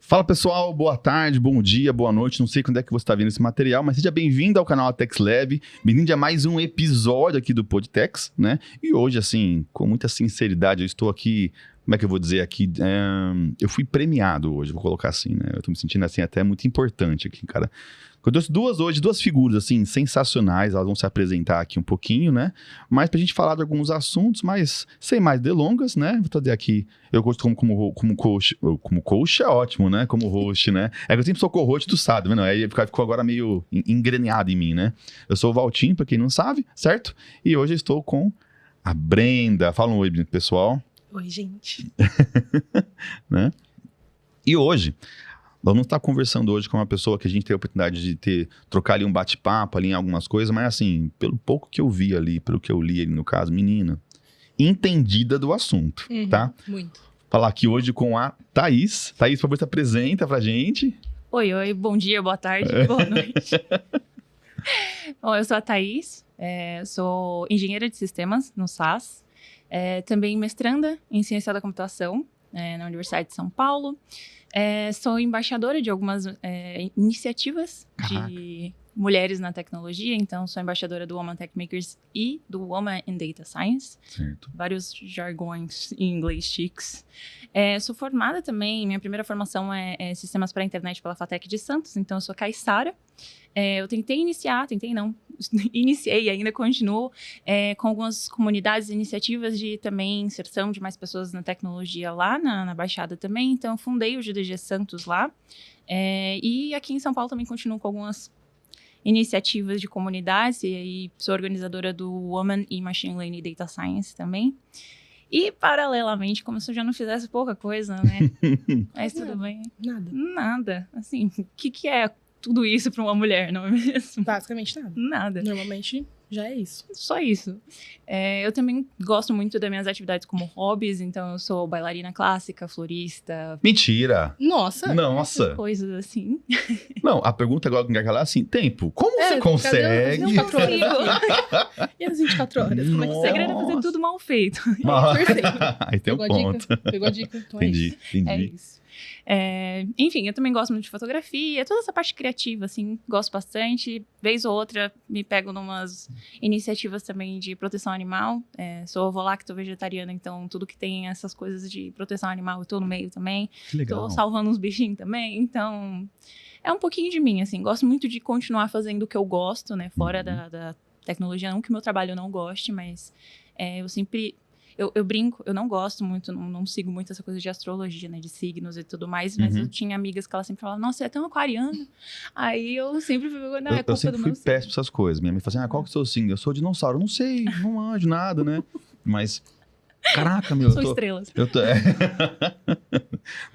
Fala pessoal, boa tarde, bom dia, boa noite, não sei quando é que você está vendo esse material, mas seja bem-vindo ao canal TechSlab, bem-vindo a mais um episódio aqui do Podtex, né? E hoje, assim, com muita sinceridade, eu estou aqui, como é que eu vou dizer aqui, eu fui premiado hoje, vou colocar assim, né? Eu tô me sentindo assim até muito importante aqui, cara. Eu trouxe duas figuras, assim, sensacionais, elas vão se apresentar aqui um pouquinho, né? Mas pra gente falar de alguns assuntos, mas sem mais delongas, né? Vou trazer aqui, eu gosto como coach é ótimo, né? Como host, né? É que eu sempre sou co-host, tu sabe, né? Aí ficou agora meio engrenado em mim, né? Eu sou o Valtinho, pra quem não sabe, certo? E hoje eu estou com a Brenda. Fala um oi, pessoal. Oi, gente. Né? E hoje, vamos estar conversando hoje com uma pessoa que a gente tem a oportunidade de trocar ali um bate-papo ali em algumas coisas, mas assim, pelo pouco que eu vi ali, pelo que eu li ali no caso, menina, entendida do assunto, tá? Muito. Falar aqui hoje com a Thaís. Thaís, por favor, se apresenta pra gente. Oi, bom dia, boa tarde, boa noite. Bom, eu sou a Thaís, sou engenheira de sistemas no SAS, também mestranda em ciência da computação na Universidade de São Paulo. Sou embaixadora de algumas iniciativas de mulheres na tecnologia, então sou embaixadora do Woman Tech Makers e do Woman in Data Science. Certo. Vários jargões em inglês chiques. Sou formada também, minha primeira formação é Sistemas para a Internet pela FATEC de Santos, então eu sou caiçara. Eu iniciei e ainda continuo com algumas comunidades e iniciativas de também inserção de mais pessoas na tecnologia lá na Baixada também, então fundei o GDG Santos lá, e aqui em São Paulo também continuo com algumas iniciativas de comunidades, e aí sou organizadora do Woman in Machine Learning e Data Science também. E, paralelamente, como se eu já não fizesse pouca coisa, né? Mas tudo bem. Nada. Assim, o que é tudo isso para uma mulher, não é mesmo? Basicamente nada. Nada. Normalmente já é isso. Só isso. Eu também gosto muito das minhas atividades como hobbies, então eu sou bailarina clássica, florista. Mentira! Nossa! Coisas assim. Não, a pergunta agora que eu quero assim, tempo. Como você consegue? Não consigo. E as 24 horas? Como é que O segredo é fazer tudo mal feito. Perfeito. Aí tem um ponto. Pegou a dica. Então Entendi. É isso. Enfim, eu também gosto muito de fotografia, toda essa parte criativa, assim, gosto bastante. Vez ou outra, me pego numas iniciativas também de proteção animal. Sou ovo-lacto vegetariana, então tudo que tem essas coisas de proteção animal eu tô no meio também. Que legal. Tô salvando uns bichinhos também, então é um pouquinho de mim, assim. Gosto muito de continuar fazendo o que eu gosto, né, fora da tecnologia. Não que o meu trabalho eu não goste, mas eu sempre... Eu brinco, eu não gosto muito, não sigo muito essa coisa de astrologia, né? De signos e tudo mais, mas eu tinha amigas que elas sempre falavam, nossa, você é tão aquariana. Aí eu sempre fui, não, é culpa do meu signo. Eu sempre fui péssimo essas coisas. Minha mãe fala assim, qual que é o seu signo? Eu sou dinossauro. Não sei, não anjo nada, né? Mas, caraca, meu... Sou estrelas.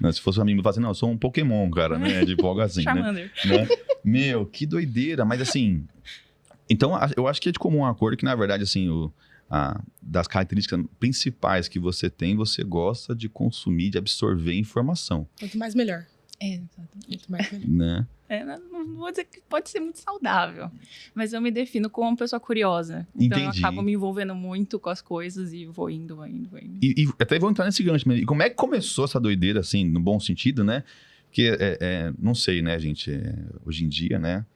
Não, se fosse um amigo, eu falo assim, não, eu sou um Pokémon, cara, né? De folga assim, Charmander. Né? Meu, que doideira. Mas assim, então eu acho que é de comum acordo que, na verdade, assim, das características principais que você tem, você gosta de consumir, de absorver informação. Quanto mais, melhor. Exatamente. Quanto mais, melhor. Né? Não vou dizer que pode ser muito saudável, mas eu me defino como uma pessoa curiosa. Então Entendi. eu acabo me envolvendo muito com as coisas e vou indo. E até vou entrar nesse gancho. E como é que começou essa doideira, assim, no bom sentido, né? Porque, não sei, né, gente, hoje em dia, né?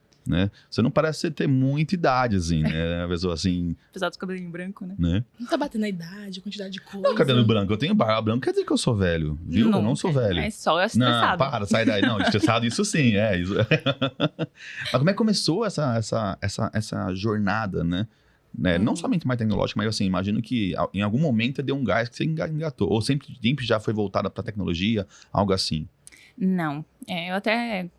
Você não parece ter muita idade, assim, né? A pessoa assim... Apesar dos cabelinhos brancos, né? Não tá batendo a idade, quantidade de coisa. Não, cabelo branco. Eu tenho barba branca, quer dizer que eu sou velho, viu? Eu não sou velho. É só estressado. Não, sai daí. Não, estressado isso sim, isso. Mas como é que começou essa jornada, né? Não somente mais tecnológica, mas assim, imagino que em algum momento deu um gás que você engatou. Ou sempre já foi voltada pra tecnologia, algo assim. Não. Eu até...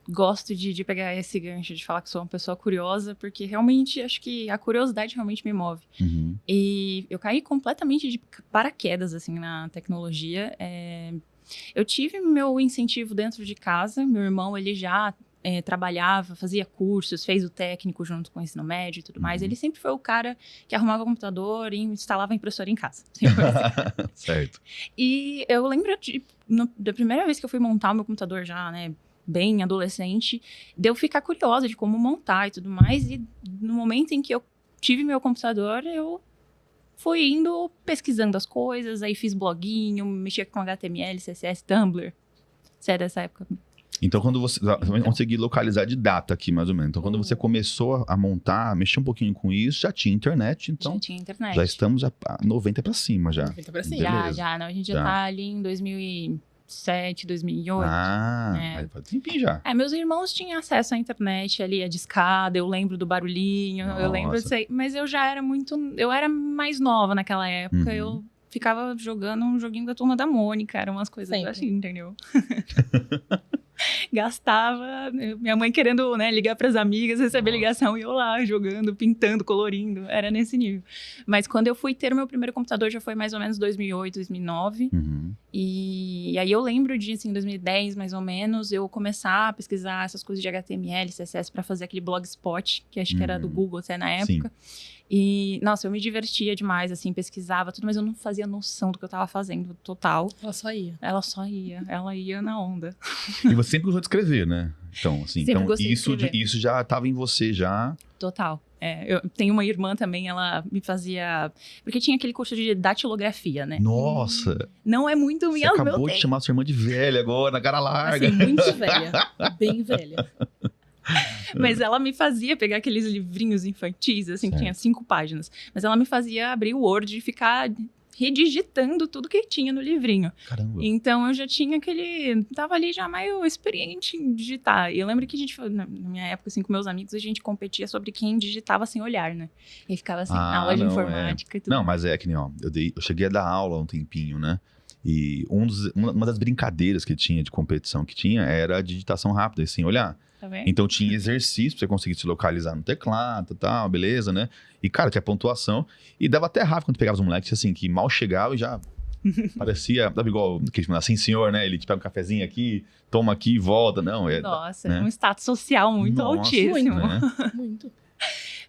gosto de pegar esse gancho, de falar que sou uma pessoa curiosa, porque realmente acho que a curiosidade realmente me move. E eu caí completamente de paraquedas, assim, na tecnologia. Eu tive meu incentivo dentro de casa, meu irmão, ele já trabalhava, fazia cursos, fez o técnico junto com o ensino médio e tudo mais. Ele sempre foi o cara que arrumava o computador e instalava a impressora em casa. Certo. E eu lembro da primeira vez que eu fui montar o meu computador já, né, bem adolescente, de eu ficar curiosa de como montar e tudo mais, e no momento em que eu tive meu computador, eu fui indo pesquisando as coisas, aí fiz bloguinho, mexia com HTML, CSS, Tumblr. Você é dessa época? Então, quando você... Vamos conseguir localizar de data aqui, mais ou menos. Então, quando você começou a montar, mexer um pouquinho com isso, já tinha internet. Então, Já tinha internet. já estamos a 90 pra cima, já. 90 pra cima. Beleza. Já. Não, a gente já Já. tá ali em 2007, 2008. Aí faz tempinho já. Meus irmãos tinham acesso à internet ali, a discada, eu lembro do barulhinho, eu lembro Nossa. disso aí. Mas eu já era eu era mais nova naquela época, Uhum. eu ficava jogando um joguinho da Turma da Mônica, eram umas coisas Sempre. assim, entendeu? Gastava, minha mãe querendo, né, ligar pras amigas, receber Nossa. ligação e eu lá jogando, pintando, colorindo, era nesse nível. Mas quando eu fui ter o meu primeiro computador já foi mais ou menos 2008, 2009. Uhum. E aí eu lembro de, assim, 2010, mais ou menos, eu começar a pesquisar essas coisas de HTML, CSS pra fazer aquele blogspot, que acho que era do Google até na época. E, nossa, eu me divertia demais, assim, pesquisava tudo, mas eu não fazia noção do que eu tava fazendo, total. Ela só ia. Ela ia na onda. E você sempre gostou de escrever, né? Então, assim, Sempre gostei de escrever. isso já estava em você, já. Total. Eu tenho uma irmã também, ela me fazia... Porque tinha aquele curso de datilografia, né? Nossa! Não é muito Você minha... acabou meu de chamar sua irmã de velha agora, na cara larga. Assim, muito velha. Bem velha. Mas ela me fazia pegar aqueles livrinhos infantis, assim, que Certo. tinha 5 páginas. Mas ela me fazia abrir o Word e ficar redigitando tudo que tinha no livrinho. Caramba. Então, eu já tinha tava ali já meio experiente em digitar. E eu lembro que a gente, na minha época, assim, com meus amigos, a gente competia sobre quem digitava sem olhar, né? E aí ficava, assim, na aula de não, informática e tudo. Não, mas é que nem, ó, eu cheguei a dar aula há um tempinho, né? E uma das brincadeiras que tinha de competição que tinha era a digitação rápida, assim, olhar. Tá vendo? Então tinha exercício pra você conseguir se localizar no teclado e tal, beleza, né? E, cara, tinha pontuação. E dava até raiva quando pegava os moleques, assim, que mal chegava e já parecia... Sabe igual, assim, senhor, né? Ele te pega um cafezinho aqui, toma aqui e volta. Não, Nossa, né? um status social muito Nossa, altíssimo. né? Muito.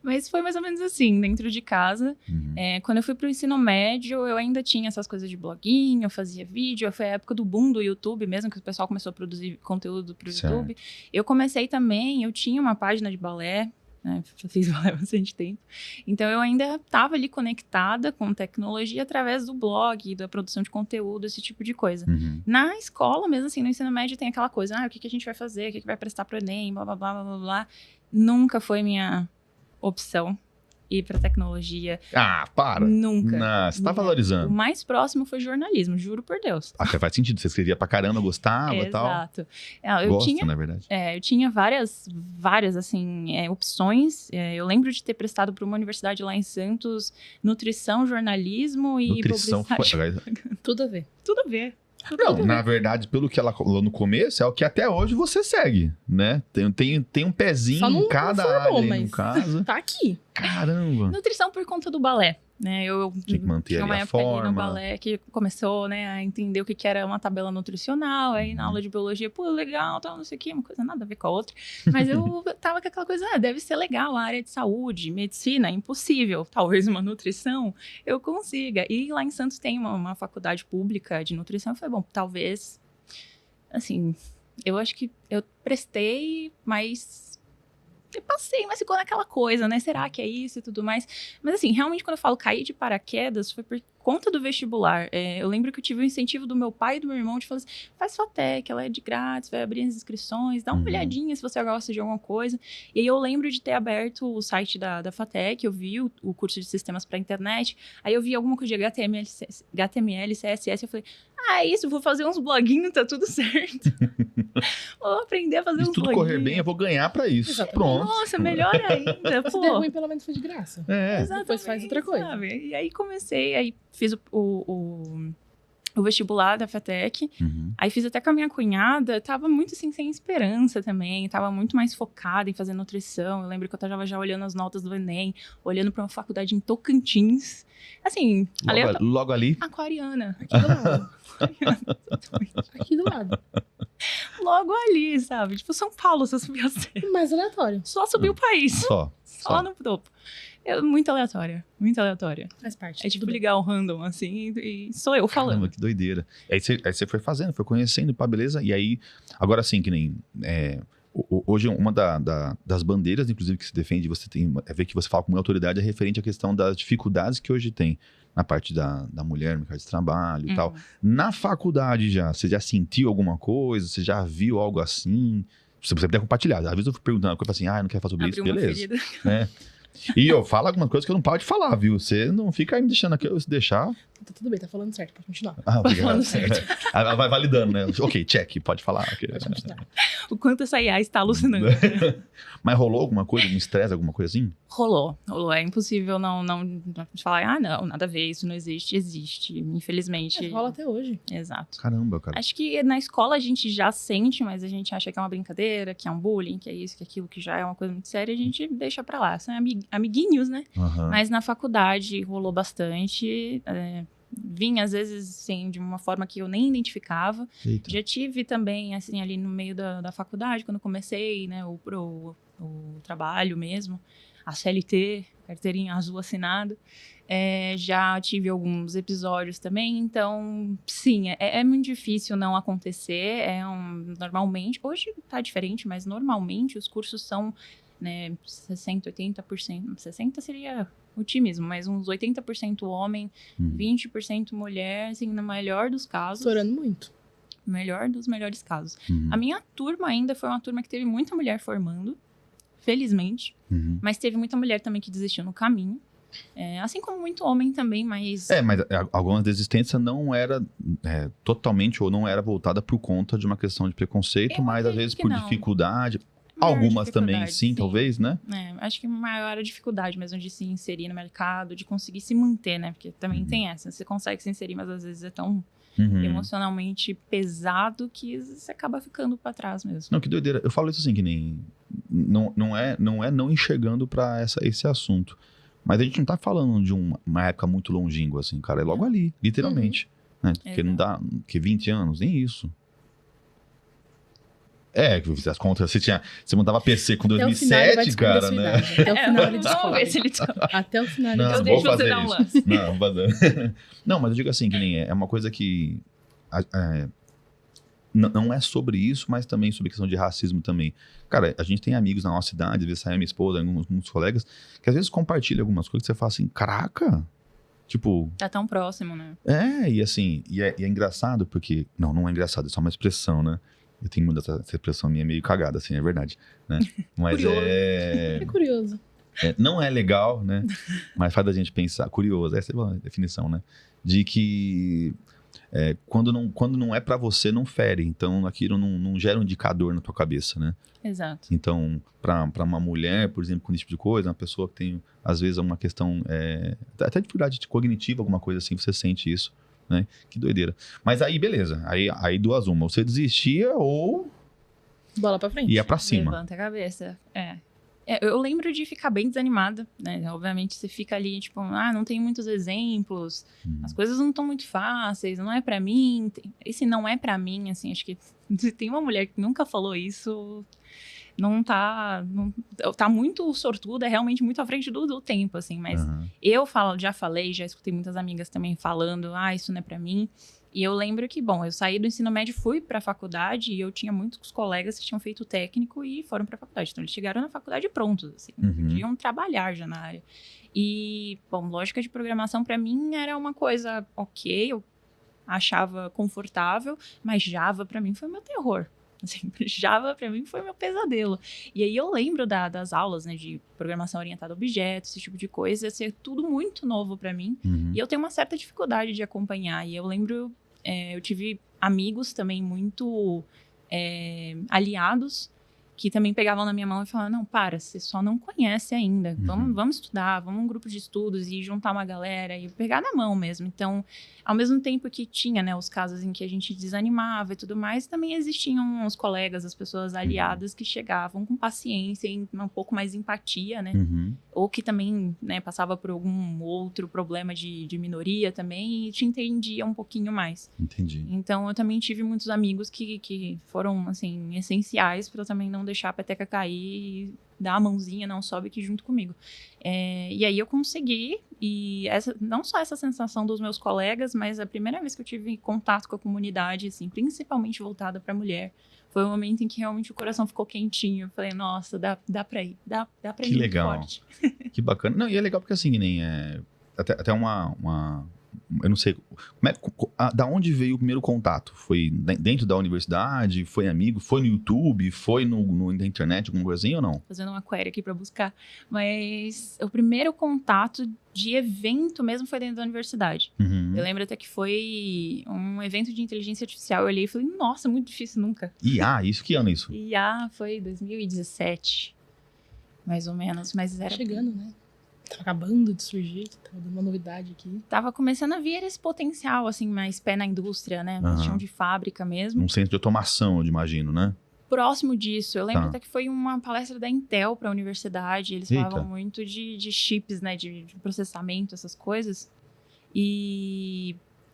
Mas foi mais ou menos assim, dentro de casa. Uhum. Quando eu fui pro ensino médio, eu ainda tinha essas coisas de bloguinho, eu fazia vídeo. Foi a época do boom do YouTube mesmo, que o pessoal começou a produzir conteúdo pro Certo. YouTube. Eu comecei também, eu tinha uma página de balé, né? Eu fiz balé há bastante tempo. Então, eu ainda estava ali conectada com tecnologia através do blog, da produção de conteúdo, esse tipo de coisa. Uhum. Na escola, mesmo assim, no ensino médio, tem aquela coisa, o que a gente vai fazer, o que vai prestar pro Enem, blá, blá, blá, blá, blá, blá. Nunca foi minha opção ir pra tecnologia. Ah, para. Nunca. Não, você tá O válorizando. mais próximo foi jornalismo, juro por Deus. Ah, faz sentido. Você escrevia pra caramba, gostava e tal. Exato. Eu Gosta, tinha, na verdade. eu tinha várias assim, opções. Eu lembro de ter prestado para uma universidade lá em Santos nutrição, jornalismo e Nutrição publicidade. Tudo a ver. Tudo a ver. Não, na verdade, pelo que ela falou no começo, é o que até hoje você segue, né? Tem um pezinho Só não em cada formou, área, aí, no mas caso. tá aqui. Caramba. Nutrição por conta do balé. Né, eu Tinha que manter tinha ali uma a época ali no forma. balé que começou, né, a entender o que era uma tabela nutricional, aí na aula de biologia, pô, legal, tal, não sei o que, uma coisa nada a ver com a outra, mas eu tava com aquela coisa, deve ser legal, a área de saúde, medicina, impossível, talvez uma nutrição eu consiga, e lá em Santos tem uma faculdade pública de nutrição, eu falei, bom, talvez, assim, eu acho que eu prestei, mas... Eu passei, mas ficou naquela coisa, né? Será que é isso e tudo mais? Mas assim, realmente quando eu falo cair de paraquedas, foi por conta do vestibular. Eu lembro que eu tive o incentivo do meu pai e do meu irmão de falar assim, faz FATEC, ela é de grátis, vai abrir as inscrições, dá uma olhadinha se você gosta de alguma coisa. E aí eu lembro de ter aberto o site da FATEC, eu vi o curso de sistemas para internet, aí eu vi alguma coisa de HTML, CSS, eu falei, é isso, vou fazer uns bloguinhos, tá tudo certo. Vou aprender a fazer Se uns tudo bloguinhos. correr bem, eu vou ganhar pra isso. Exatamente. Pronto. Nossa, melhor ainda, Se der pô. ruim, pelo menos foi de graça. É. Depois faz outra coisa. Sabe? E aí comecei, aí fiz o vestibular da FATEC, Uhum. aí fiz até com a minha cunhada, tava muito assim, sem esperança também, tava muito mais focada em fazer nutrição, eu lembro que eu tava já olhando as notas do Enem, olhando pra uma faculdade em Tocantins, assim, Logo ali. aquariana, Aqui do lado. Aqui do lado. logo ali, sabe? Tipo, São Paulo, se eu subir a serra. Mais aleatório. Só subir o país, Só. só no topo. Muito aleatória, muito aleatória. Faz parte. É tipo tudo bem. ligar o random, assim, e sou eu falando. Caramba, que doideira. Aí você foi fazendo, foi conhecendo, pá, beleza. E aí, agora sim, que nem... hoje, uma das bandeiras, inclusive, que se defende, você tem... É ver que você fala com muita autoridade, é referente à questão das dificuldades que hoje tem na parte da mulher, no mercado de trabalho e tal. Na faculdade você já sentiu alguma coisa? Você já viu algo assim? Se você puder compartilhar. Às vezes eu fico perguntando uma coisa assim, eu não quero falar sobre isso, Abriu uma beleza. ferida. Né? E eu falo alguma coisa que eu não paro de falar, viu? Você não fica aí me deixando aqui, se deixar... Tá tudo bem, tá falando certo, pode continuar. Obrigado. falando certo. Ela vai validando, né? Ok, check, pode falar. Okay. Pode continuar. O quanto essa IA está alucinando. Mas rolou alguma coisa, um estresse, alguma coisa assim? Rolou. É impossível não falar, não, nada a ver, isso não existe. Existe, infelizmente. Rola até hoje. Exato. Caramba, cara. Acho que na escola a gente já sente, mas a gente acha que é uma brincadeira, que é um bullying, que é isso, que é aquilo, que já é uma coisa muito séria, a gente deixa pra lá. São amiguinhos, né? Aham. Mas na faculdade rolou bastante. Vinha, às vezes, assim, de uma forma que eu nem identificava. Eita. Já tive também, assim, ali no meio da faculdade, quando comecei, né, o trabalho mesmo, a CLT, carteirinha azul assinada. Já tive alguns episódios também, então, sim, é muito difícil não acontecer. Normalmente, hoje tá diferente, mas normalmente os cursos são, né, 60%, 80%. 60% seria otimismo, mas uns 80% homem, 20% mulher, assim, no melhor dos casos. Estourando muito. Melhor dos melhores casos. A minha turma ainda foi uma turma que teve muita mulher formando, felizmente. Mas teve muita mulher também que desistiu no caminho. Assim como muito homem também, mas... Mas alguma desistência não era totalmente ou não era voltada por conta de uma questão de preconceito, Eu mas às acredito vezes que por não. dificuldade. Maior Algumas também, dificuldade, sim, talvez, né? Acho que maior a dificuldade mesmo de se inserir no mercado, de conseguir se manter, né? Porque também tem essa. Você consegue se inserir, mas às vezes é tão emocionalmente pesado que você acaba ficando pra trás mesmo. Não, que doideira. Eu falo isso assim, que nem... Não é não enxergando pra esse assunto. Mas a gente não tá falando de uma época muito longínqua, assim, cara. É logo ali, literalmente. Né? Porque não dá... Que 20 anos, nem isso. Que eu fiz as contas, você montava PC com 2007, cara, né? Até o final ele Vamos descobre. ver se ele descobre. Até o final ele Não, Eu vou deixo fazer você dar um isso. lance. Não, vou fazer. Não, mas eu digo assim, que nem é uma coisa que... não é sobre isso, mas também sobre a questão de racismo também. Cara, a gente tem amigos na nossa cidade, às vezes sai a minha esposa, alguns colegas, que às vezes compartilham algumas coisas que você fala assim, caraca, tipo... Tá tão próximo, né? E assim, e é engraçado porque... Não é engraçado, é só uma expressão, né? Eu tenho muito essa expressão minha meio cagada, assim, é verdade, né? Mas Curioso. É curioso. não é legal, né? Mas faz a gente pensar, curioso, essa é a definição, né? De que quando não é pra você, não fere. Então, aquilo não gera um indicador na tua cabeça, né? Exato. Então, pra uma mulher, por exemplo, com esse tipo de coisa, uma pessoa que tem, às vezes, uma questão, até dificuldade cognitiva, alguma coisa assim, você sente isso, né? Que doideira. Mas aí, beleza. Aí duas uma. Você desistia ou Bola pra frente. ia pra cima. Levanta a cabeça. Eu lembro de ficar bem desanimada, né? Obviamente você fica ali, tipo, não tem muitos exemplos, as coisas não estão muito fáceis, não é pra mim. Esse não é pra mim, assim, acho que se tem uma mulher que nunca falou isso, tá muito sortuda, é realmente muito à frente do tempo, assim, mas já escutei muitas amigas também falando, isso não é pra mim. E eu lembro que, eu saí do ensino médio, fui pra faculdade e eu tinha muitos colegas que tinham feito técnico e foram pra faculdade. Então, eles chegaram na faculdade prontos, assim, podiam trabalhar já na área. E, lógica de programação pra mim era uma coisa ok, eu achava confortável, mas Java pra mim foi meu terror. Assim, Java pra mim foi meu pesadelo. E aí eu lembro das aulas, né, de programação orientada a objetos, esse tipo de coisa, ser tudo muito novo pra mim. E eu tenho uma certa dificuldade de acompanhar. E eu lembro, eu tive amigos também muito aliados que também pegavam na minha mão e falavam, não, você só não conhece ainda. Vamos estudar, vamos um grupo de estudos e juntar uma galera e pegar na mão mesmo. Então, ao mesmo tempo que tinha, né, os casos em que a gente desanimava e tudo mais, também existiam os colegas, as pessoas aliadas que chegavam com paciência e um pouco mais empatia, né? Ou que também, né, passava por algum outro problema de minoria também e te entendia um pouquinho mais. Entendi. Então, eu também tive muitos amigos que foram, assim, essenciais para eu também não deixar a peteca cair e dar a mãozinha, não sobe aqui junto comigo. E aí eu consegui, e não só essa sensação dos meus colegas, mas a primeira vez que eu tive contato com a comunidade, assim, principalmente voltada para mulher, foi o momento em que realmente o coração ficou quentinho. Eu falei, nossa, dá pra ir, dá pra ir. Que legal. Forte. Que bacana. Não, e é legal porque assim, nem até eu não sei, da onde veio o primeiro contato? Foi dentro da universidade? Foi amigo? Foi no YouTube? Foi na internet, alguma coisa assim ou não? Fazendo uma query aqui pra buscar. Mas o primeiro contato de evento mesmo foi dentro da universidade. Uhum. Eu lembro até que foi um evento de inteligência artificial. Eu olhei e falei, nossa, muito difícil, nunca. Isso, que ano é isso? IA foi 2017, mais ou menos. Mas era... Chegando, né? Tava acabando de surgir, tava dando uma novidade aqui. Tava começando a ver esse potencial, assim, mais pé na indústria, né? Aham. Chão de fábrica mesmo. Um centro de automação, eu imagino, né? Próximo disso, eu lembro Tá. até que foi uma palestra da Intel para a universidade. Eles Eita. falavam muito de chips, né? De processamento, essas coisas.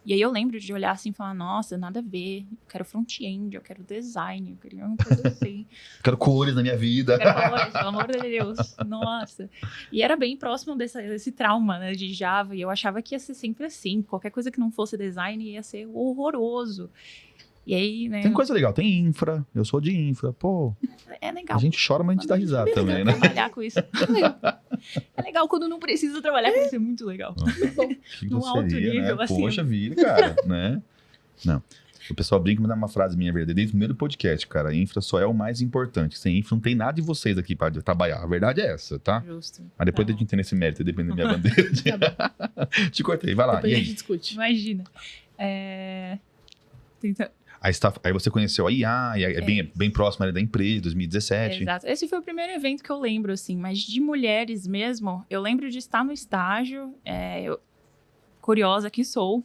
E aí eu lembro de olhar assim e falar, nossa, nada a ver. Eu quero front-end, eu quero design, eu queria uma coisa assim. Quero cores na minha vida. Eu quero valores, pelo amor de Deus. Nossa. E era bem próximo desse trauma, né, de Java. E eu achava que ia ser sempre assim. Qualquer coisa que não fosse design ia ser horroroso. E aí, né? Tem coisa legal, tem infra. Eu sou de infra. Pô, É legal. a gente chora, mas a gente dá risada também, né? Trabalhar com isso. É legal quando não precisa trabalhar com isso, é muito legal. Que Num alto nível, né? assim. Poxa vida, cara, né? Não. O pessoal brinca, mas dá uma frase minha verdadeira desde o primeiro podcast, cara. A infra só é o mais importante. Sem infra não tem nada de vocês aqui para trabalhar. A verdade é essa, tá? Justo. Mas depois Tá a gente entender esse mérito, dependendo da minha bandeira. Tá bom. Te cortei, vai lá. Depois E a aí? gente discute. Imagina. Aí você conheceu a IA, e é bem próximo ali da empresa, 2017. Exato. Esse foi o primeiro evento que eu lembro, assim. Mas de mulheres mesmo, eu lembro de estar no estágio. Curiosa que sou.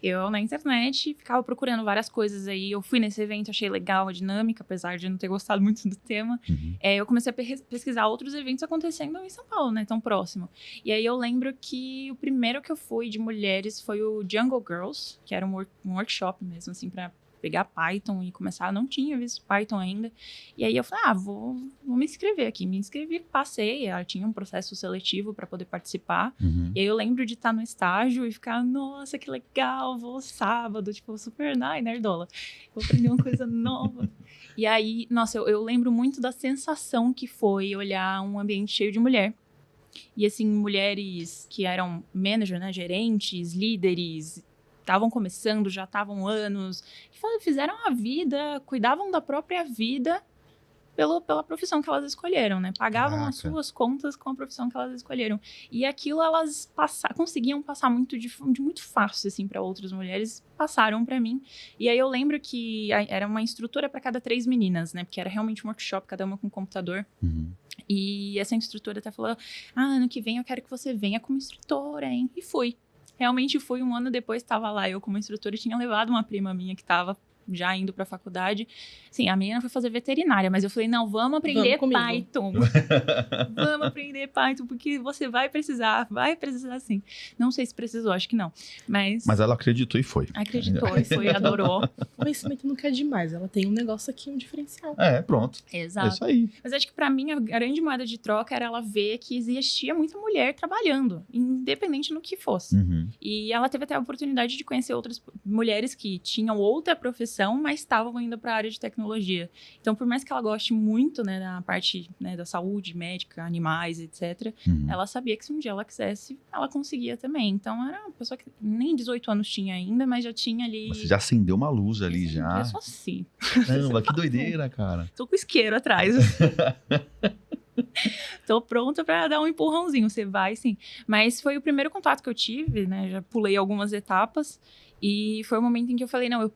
Eu, na internet, ficava procurando várias coisas aí. Eu fui nesse evento, achei legal a dinâmica, apesar de não ter gostado muito do tema. Uhum. Eu comecei a pesquisar outros eventos acontecendo em São Paulo, né? Tão próximo. E aí eu lembro que o primeiro que eu fui de mulheres foi o Jungle Girls, que era um workshop mesmo, assim, pra pegar Python e começar. Eu não tinha visto Python ainda. E aí eu falei, vou me inscrever aqui. Me inscrevi, passei. Tinha um processo seletivo para poder participar. Uhum. E aí eu lembro de estar no estágio e ficar, nossa, que legal, vou sábado, tipo, super nerdola. Vou aprender uma coisa nova. E aí, nossa, eu lembro muito da sensação que foi olhar um ambiente cheio de mulher. E assim, mulheres que eram manager, né, gerentes, líderes, estavam começando, já estavam anos, que fizeram a vida, cuidavam da própria vida pela profissão que elas escolheram, né? Pagavam as suas contas com a profissão que elas escolheram. E aquilo elas conseguiam passar muito muito fácil, assim, para outras mulheres, passaram para mim. E aí eu lembro que era uma instrutora para cada 3 meninas, né? Porque era realmente um workshop, cada uma com um computador. Uhum. E essa instrutora até falou, ano que vem eu quero que você venha como instrutora, hein? E fui. Realmente fui, um ano depois estava lá, eu como instrutora tinha levado uma prima minha que estava já indo para a faculdade. Sim, a menina foi fazer veterinária, mas eu falei, não, vamos aprender Python. Vamos aprender Python, porque você vai precisar sim. Não sei se precisou, acho que não. Mas ela acreditou e foi. Acreditou e foi, adorou. Conhecimento não quer demais, ela tem um negócio aqui, um diferencial. Pronto. Exato. É isso aí. Mas acho que pra mim a grande moeda de troca era ela ver que existia muita mulher trabalhando, independente no que fosse. Uhum. E ela teve até a oportunidade de conhecer outras mulheres que tinham outra profissão, mas estavam indo para a área de tecnologia. Então, por mais que ela goste muito, né, da parte, né, da saúde médica, animais, etc., ela sabia que se um dia ela quisesse, ela conseguia também. Então, era uma pessoa que nem 18 anos tinha ainda, mas já tinha ali... Você já acendeu uma luz ali, já. Eu sou assim. Caramba, que doideira, cara. Tô com isqueiro atrás. Tô pronta pra dar um empurrãozinho, você vai sim. Mas foi o primeiro contato que eu tive, né? Já pulei algumas etapas e foi o momento em que eu falei, não, eu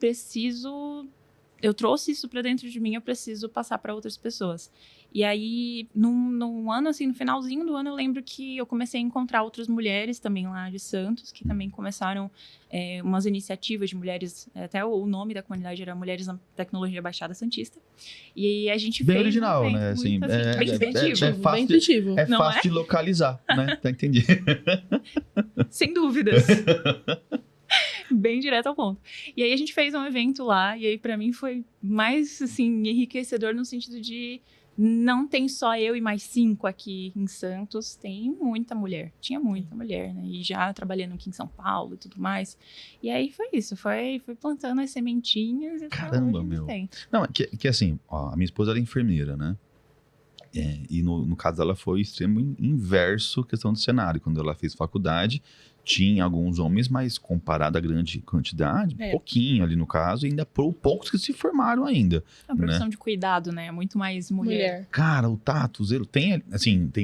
trouxe isso pra dentro de mim, eu preciso passar pra outras pessoas. E aí, num ano, assim, no finalzinho do ano, eu lembro que eu comecei a encontrar outras mulheres também lá de Santos, que também começaram umas iniciativas de mulheres, até o nome da comunidade era Mulheres na Tecnologia Baixada Santista. E a gente bem fez original, um evento né? Assim, muito, bem intuitivo. fácil, bem intuitivo. É Não fácil é? de localizar, né? Tá entendido. Sem dúvidas. Bem direto ao ponto. E aí a gente fez um evento lá, e aí pra mim foi mais, assim, enriquecedor no sentido de não tem só eu e mais 5 aqui em Santos, tem muita mulher. Tinha muita mulher, né? E já trabalhando aqui em São Paulo e tudo mais. E aí foi isso, foi plantando as sementinhas. E Caramba, hoje meu. tem. Não, que assim, ó, a minha esposa era enfermeira, né? E no caso dela foi extremo inverso questão do cenário. Quando ela fez faculdade, tinha alguns homens, mas comparado à grande quantidade, pouquinho ali no caso, e ainda poucos que se formaram ainda. A profissão de cuidado, né? Muito mais mulher. Cara, o tato, o zelo, tem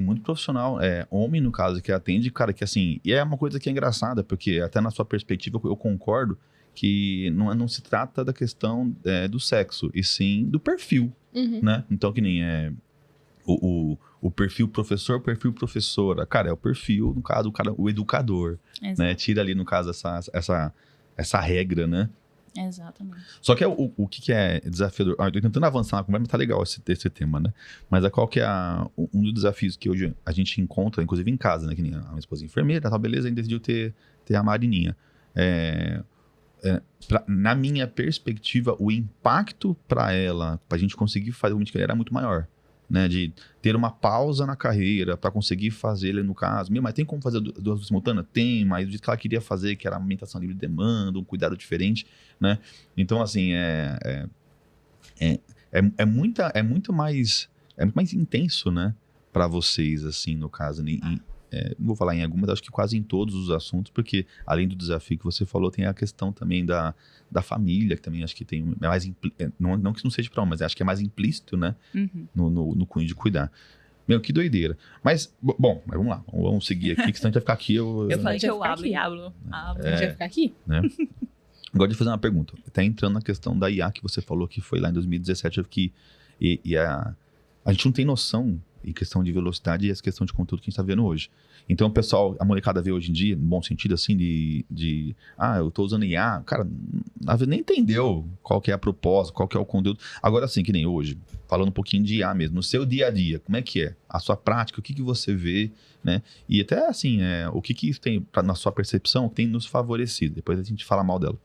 muito profissional, homem no caso, que atende, cara, que assim, e é uma coisa que é engraçada, porque até na sua perspectiva eu concordo que não se trata da questão do sexo, e sim do perfil, né? Então, que nem o perfil professor, o perfil professora. Cara, é o perfil, no caso, o educador. Exato. Né? Tira ali, no caso, essa regra, né? Exatamente. Só que o que é desafiador... Eu tô tentando avançar na conversa, mas tá legal esse tema, né? Mas qual que é um dos desafios que hoje a gente encontra, inclusive em casa, né? Que nem a minha esposa é enfermeira, tá, beleza, a gente decidiu ter a Marininha. Na minha perspectiva, o impacto para ela, pra gente conseguir fazer o que a gente quer, era muito maior. Né, de ter uma pausa na carreira para conseguir fazer ele no caso. Mas tem como fazer duas simultâneas? Tem, mas o jeito que ela queria fazer, que era a alimentação livre de demanda, um cuidado diferente, né? Então, assim, é muito mais intenso, né? Para vocês, assim, no caso. Não vou falar em algumas, acho que quase em todos os assuntos, porque além do desafio que você falou, tem a questão também da família, que também acho que tem mais não que não seja para mas acho que é mais implícito, né? No cunho de cuidar. Meu, que doideira. Mas, bom, mas vamos lá, vamos seguir aqui, que senão a gente vai ficar aqui. Eu falei que eu abro. A gente vai ficar aqui? Né? Agora de fazer uma pergunta. Tá entrando na questão da IA que você falou que foi lá em 2017, que a gente não tem noção em questão de velocidade e essa questão de conteúdo que a gente está vendo hoje. Então, o pessoal, a molecada vê hoje em dia, no bom sentido, assim, eu tô usando IA, cara, às vezes nem entendeu qual que é a proposta, qual que é o conteúdo. Agora, assim, que nem hoje, falando um pouquinho de IA mesmo, no seu dia a dia, como é que é? A sua prática, o que você vê, né? E até, assim, o que isso tem, na sua percepção, tem nos favorecido. Depois a gente fala mal dela.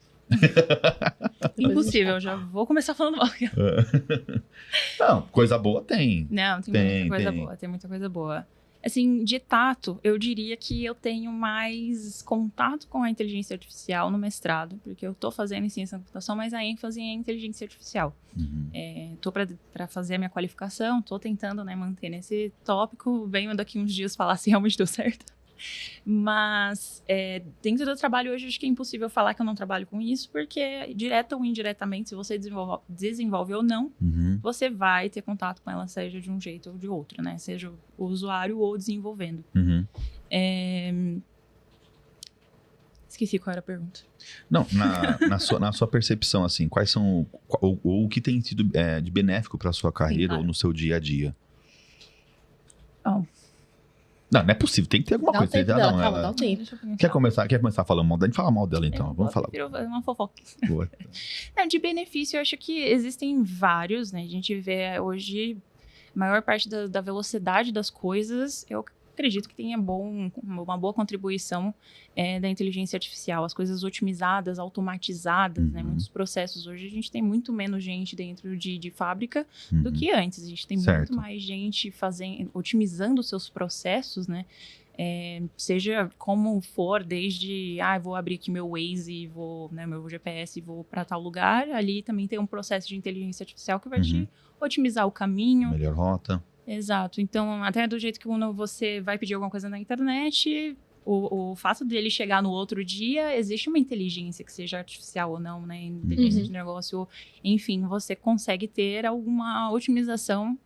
Impossível, já vou começar falando mal. Não, coisa boa tem. Não, tem muita coisa boa. Assim, de tato, eu diria que eu tenho mais contato com a inteligência artificial no mestrado, porque eu tô fazendo em ciência da computação, mas a ênfase é em inteligência artificial. Tô para fazer a minha qualificação, tô tentando, né, manter nesse tópico, venho daqui uns dias falar se realmente deu certo. Mas dentro do trabalho hoje, acho que é impossível falar que eu não trabalho com isso, porque direta ou indiretamente, se você desenvolve ou não, você vai ter contato com ela, seja de um jeito ou de outro, né? Seja o usuário ou desenvolvendo. Esqueci qual era a pergunta. Não, na sua percepção, assim, quais são o que tem sido de benéfico para sua carreira, sim, claro, ou no seu dia a dia? Não é possível, tem que ter alguma coisa. Dá um tempo. Quer começar falando mal dela? A gente fala mal dela, então. Vamos falar. Uma fofoca. De benefício, eu acho que existem vários, né? A gente vê hoje, a maior parte da velocidade das coisas, eu acredito que tenha uma boa contribuição da inteligência artificial. As coisas otimizadas, automatizadas, né? Muitos processos. Hoje a gente tem muito menos gente dentro de fábrica do que antes. A gente tem muito mais gente otimizando os seus processos, né? Seja como for, desde vou abrir aqui meu Waze, meu GPS e vou para tal lugar. Ali também tem um processo de inteligência artificial que vai te otimizar o caminho. Melhor rota. Exato. Então, até do jeito que quando você vai pedir alguma coisa na internet, o fato dele chegar no outro dia, existe uma inteligência, que seja artificial ou não, né? Inteligência de negócio, enfim, você consegue ter alguma otimização.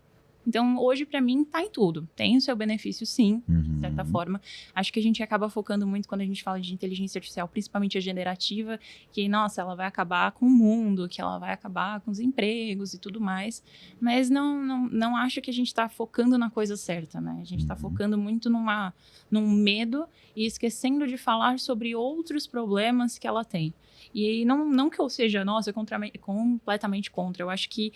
Então, hoje, para mim, tá em tudo. Tem o seu benefício, sim, de certa forma. Acho que a gente acaba focando muito quando a gente fala de inteligência artificial, principalmente a generativa, que, nossa, ela vai acabar com o mundo, que ela vai acabar com os empregos e tudo mais. Mas não acho que a gente tá focando na coisa certa, né? A gente tá focando muito num medo e esquecendo de falar sobre outros problemas que ela tem. E não que eu seja, nossa, completamente contra. Eu acho que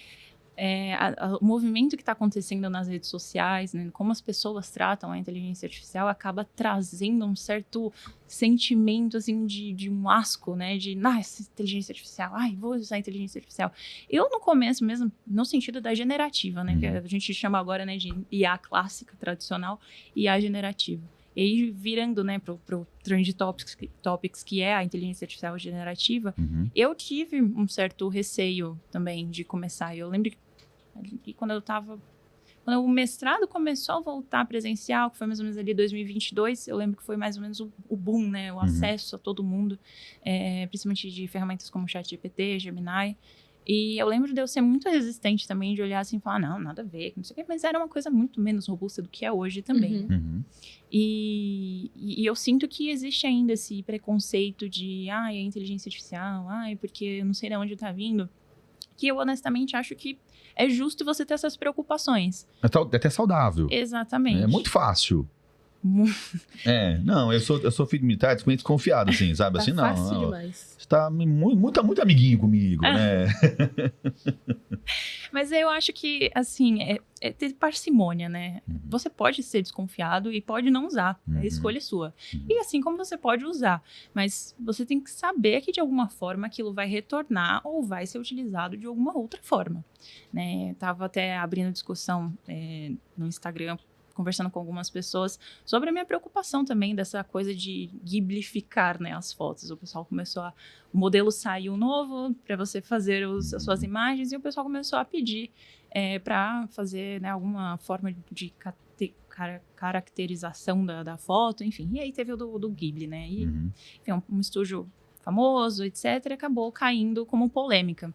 o movimento que está acontecendo nas redes sociais, né, como as pessoas tratam a inteligência artificial, acaba trazendo um certo sentimento assim, de um asco, né? Essa inteligência artificial, vou usar a inteligência artificial. Eu, no começo mesmo, no sentido da generativa, né? Que a gente chama agora, né, de IA clássica, tradicional, IA generativa. E aí, virando, né, pro Trend Topics, que é a inteligência artificial generativa, eu tive um certo receio também de começar. Eu lembro que quando eu estava Quando o mestrado começou a voltar presencial, que foi mais ou menos ali 2022, eu lembro que foi mais ou menos o boom, né? O acesso a todo mundo, principalmente de ferramentas como ChatGPT, Gemini. E eu lembro de eu ser muito resistente também, de olhar assim e falar, não, nada a ver, não sei o quê. Mas era uma coisa muito menos robusta do que é hoje também. E eu sinto que existe ainda esse preconceito de, é inteligência artificial, porque eu não sei de onde tá vindo. Que eu honestamente acho que é justo você ter essas preocupações. É até saudável. Exatamente. É muito fácil. Não, eu sou filho militar, desconfiado, assim, sabe? Tá Assim, não. fácil demais. Você tá muito amiguinho comigo, né? Mas eu acho que, assim, é ter parcimônia, né? Você pode ser desconfiado e pode não usar. É escolha sua. E assim como você pode usar. Mas você tem que saber que, de alguma forma, aquilo vai retornar ou vai ser utilizado de alguma outra forma. Né? Tava até abrindo discussão no Instagram, conversando com algumas pessoas sobre a minha preocupação também dessa coisa de ghiblificar, né, as fotos. O pessoal começou o modelo saiu novo para você fazer as suas imagens e o pessoal começou a pedir para fazer, né, alguma forma de caracterização da foto, enfim. E aí teve o do Ghibli, né? E, enfim, um estúdio famoso, etc., acabou caindo como polêmica.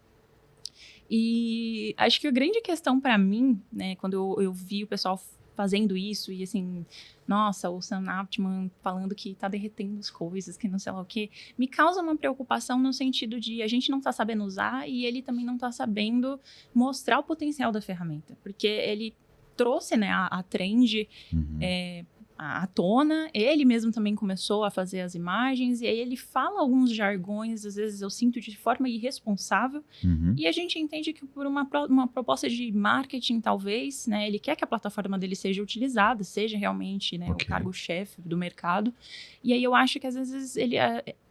E acho que a grande questão para mim, né, quando eu vi o pessoal fazendo isso, e assim, nossa, o Sam Altman falando que tá derretendo as coisas, que não sei lá o quê, me causa uma preocupação no sentido de a gente não tá sabendo usar e ele também não tá sabendo mostrar o potencial da ferramenta, porque ele trouxe, né, a trend à tona, ele mesmo também começou a fazer as imagens, e aí ele fala alguns jargões, às vezes eu sinto de forma irresponsável, e a gente entende que por uma proposta de marketing, talvez, né, ele quer que a plataforma dele seja utilizada, seja realmente, né, o cargo-chefe do mercado, e aí eu acho que às vezes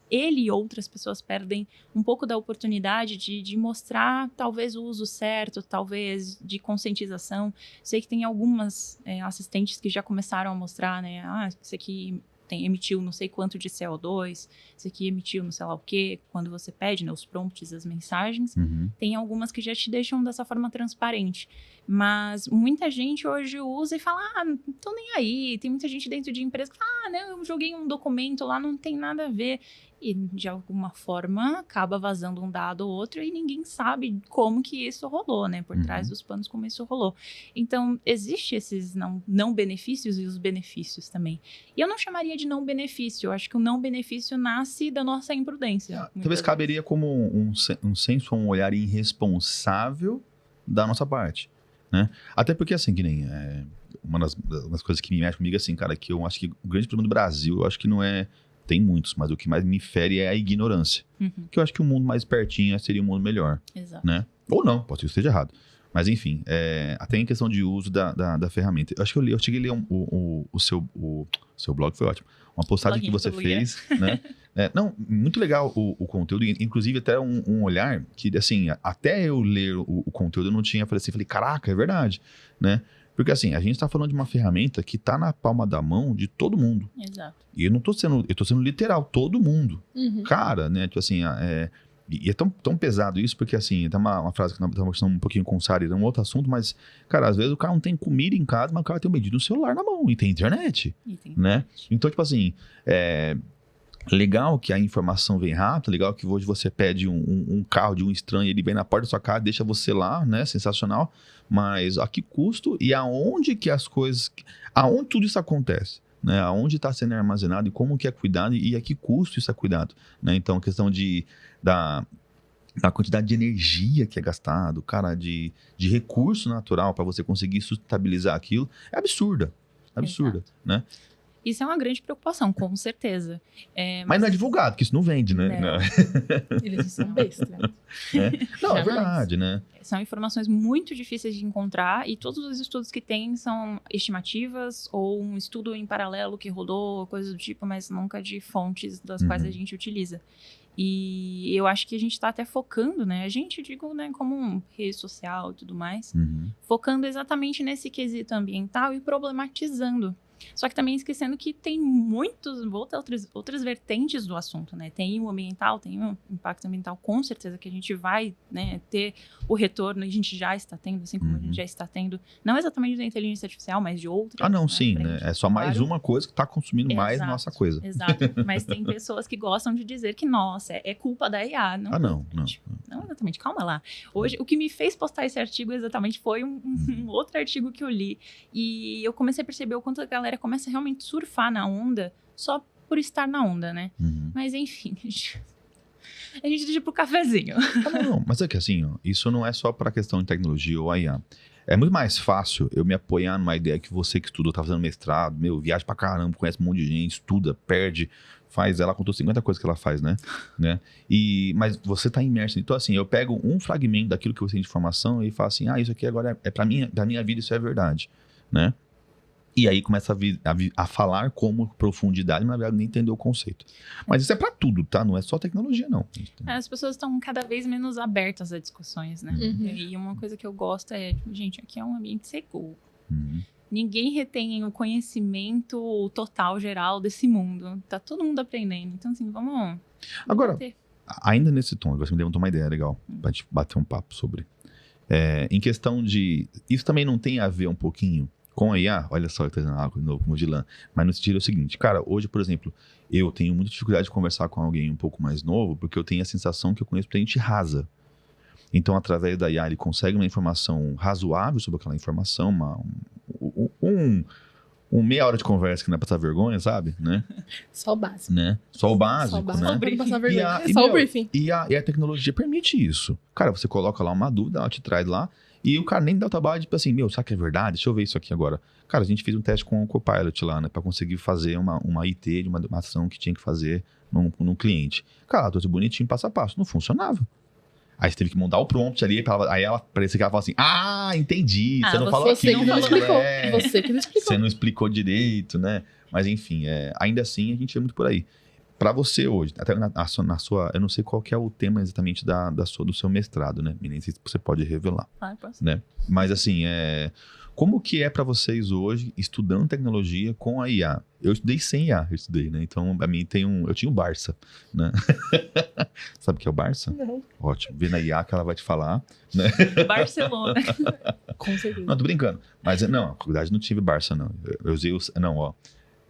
ele e outras pessoas perdem um pouco da oportunidade de mostrar, talvez, o uso certo, talvez, de conscientização. Sei que tem algumas assistentes que já começaram a mostrar, né? Isso aqui emitiu não sei quanto de CO2, isso aqui emitiu não sei lá o quê, quando você pede, né, os prompts, as mensagens. Tem algumas que já te deixam dessa forma transparente. Mas muita gente hoje usa e fala, não tô nem aí. Tem muita gente dentro de empresa que fala, não, eu joguei um documento lá, não tem nada a ver. E, de alguma forma, acaba vazando um dado ou outro e ninguém sabe como que isso rolou, né? Por trás dos panos, como isso rolou. Então, existe esses não benefícios e os benefícios também. E eu não chamaria de não benefício. Eu acho que o não benefício nasce da nossa imprudência. Talvez caberia como um senso, um olhar irresponsável da nossa parte, né? Até porque, assim, que nem... uma das coisas que me mexe comigo, assim, cara, que eu acho que o grande problema do Brasil, eu acho que não é... Tem muitos, mas o que mais me fere é a ignorância. Que eu acho que o mundo mais pertinho seria um mundo melhor. Exato. Né? Ou não, pode ser que eu esteja errado. Mas enfim, até em questão de uso da ferramenta. Eu acho que eu cheguei a ler o seu blog, foi ótimo. Uma postagem que você fez, né? Não, muito legal o conteúdo, inclusive até um olhar que, assim, até eu ler o conteúdo eu não tinha, falei, caraca, é verdade, né? Porque assim, a gente tá falando de uma ferramenta que tá na palma da mão de todo mundo. Exato. E eu tô sendo literal, todo mundo. Cara, né, tipo assim, e é tão pesado isso, porque assim, tem uma frase que nós estamos conversando um pouquinho com o Sari, é um outro assunto, mas, cara, às vezes o cara não tem comida em casa, mas o cara tem um medidor no celular na mão, e tem internet, né? Então, tipo assim, legal que a informação vem rápido, legal que hoje você pede um carro de um estranho, ele vem na porta da sua casa, deixa você lá, né? Sensacional. Mas a que custo e aonde que as coisas... Aonde tudo isso acontece, né? Aonde está sendo armazenado e como que é cuidado e a que custo isso é cuidado, né? Então, a questão da quantidade de energia que é gastado, cara, de recurso natural para você conseguir sustentabilizar aquilo, é absurda, Exato. né? Isso é uma grande preocupação, com certeza. Mas não é divulgado, porque isso não vende, né? Não. Eles são bestas. Não, é verdade, né? São informações muito difíceis de encontrar e todos os estudos que tem são estimativas ou um estudo em paralelo que rodou, coisas do tipo, mas nunca de fontes das quais a gente utiliza. E eu acho que a gente está até focando, né? A gente, digo, né, como rede social e tudo mais, focando exatamente nesse quesito ambiental e problematizando. Só que também esquecendo que tem outras vertentes do assunto, né? Tem o ambiental, tem o impacto ambiental, com certeza que a gente vai, né, ter o retorno, e a gente já está tendo, assim como a gente já está tendo, não exatamente da inteligência artificial, mas de outras. Ah, não, né, sim, né? É só mais uma coisa que está consumindo mais nossa coisa. Exato, mas tem pessoas que gostam de dizer que, nossa, é culpa da IA. Não, não exatamente, calma lá. Hoje, o que me fez postar esse artigo exatamente foi um outro artigo que eu li, e eu comecei a perceber o quanto a galera começa a realmente surfar na onda só por estar na onda, né? Mas enfim, a gente deixa pro cafezinho. Não, mas é que assim, ó, isso não é só pra questão de tecnologia ou IA. É muito mais fácil eu me apoiar numa ideia que você que estudou, tá fazendo mestrado, viaja pra caramba, conhece um monte de gente, estuda, perde, faz, ela contou 50 coisas que ela faz, né? Mas você tá imerso. Então assim, eu pego um fragmento daquilo que você tem de informação e falo assim, isso aqui agora é pra minha vida, isso é verdade, né? E aí começa a falar como profundidade, mas na verdade nem entender o conceito. Mas isso é pra tudo, tá? Não é só tecnologia, não. As pessoas estão cada vez menos abertas a discussões, né? E uma coisa que eu gosto é, gente, aqui é um ambiente seguro. Ninguém retém o conhecimento total, geral desse mundo. Tá todo mundo aprendendo. Então, assim, vamos... Agora, ainda nesse tom, agora você me levantou uma ideia legal pra gente bater um papo sobre. Em questão de... Isso também não tem a ver um pouquinho com a IA? Olha só, eu tô dizendo algo de novo, Modilan. Mas no sentido é o seguinte, cara, hoje, por exemplo, eu tenho muita dificuldade de conversar com alguém um pouco mais novo, porque eu tenho a sensação que eu conheço gente rasa. Então, através da IA, ele consegue uma informação razoável sobre aquela informação, meia hora de conversa que não é passar vergonha, sabe? Né? Só o básico. Né? Só o básico, né? Só pra passar vergonha. Só o briefing. E a tecnologia permite isso. Cara, você coloca lá uma dúvida, ela te traz lá, e o cara nem dá o trabalho de, tipo assim, será que é verdade? Deixa eu ver isso aqui agora. Cara, a gente fez um teste com o Copilot lá, né? Pra conseguir fazer uma IT de uma ação que tinha que fazer num cliente. Cara, trouxe bonitinho, passo a passo. Não funcionava. Aí você teve que montar o prompt ali, aí ela parecia que ela falava assim, entendi, você não falou aquilo. Você que não explicou. Você não explicou direito, né? Mas enfim, ainda assim a gente vê muito por aí. Pra você hoje, até na sua, eu não sei qual que é o tema exatamente do seu mestrado, né? Nem sei se você pode revelar. Posso. Né? Mas assim, como que é pra vocês hoje, estudando tecnologia com a IA? Eu estudei sem IA, né? Então, a mim eu tinha o Barça, né? Sabe o que é o Barça? Não. Ótimo. Vê na IA que ela vai te falar, né? Barcelona. Com certeza. Não, tô brincando. Mas não, na faculdade não tive Barça, não. Eu usei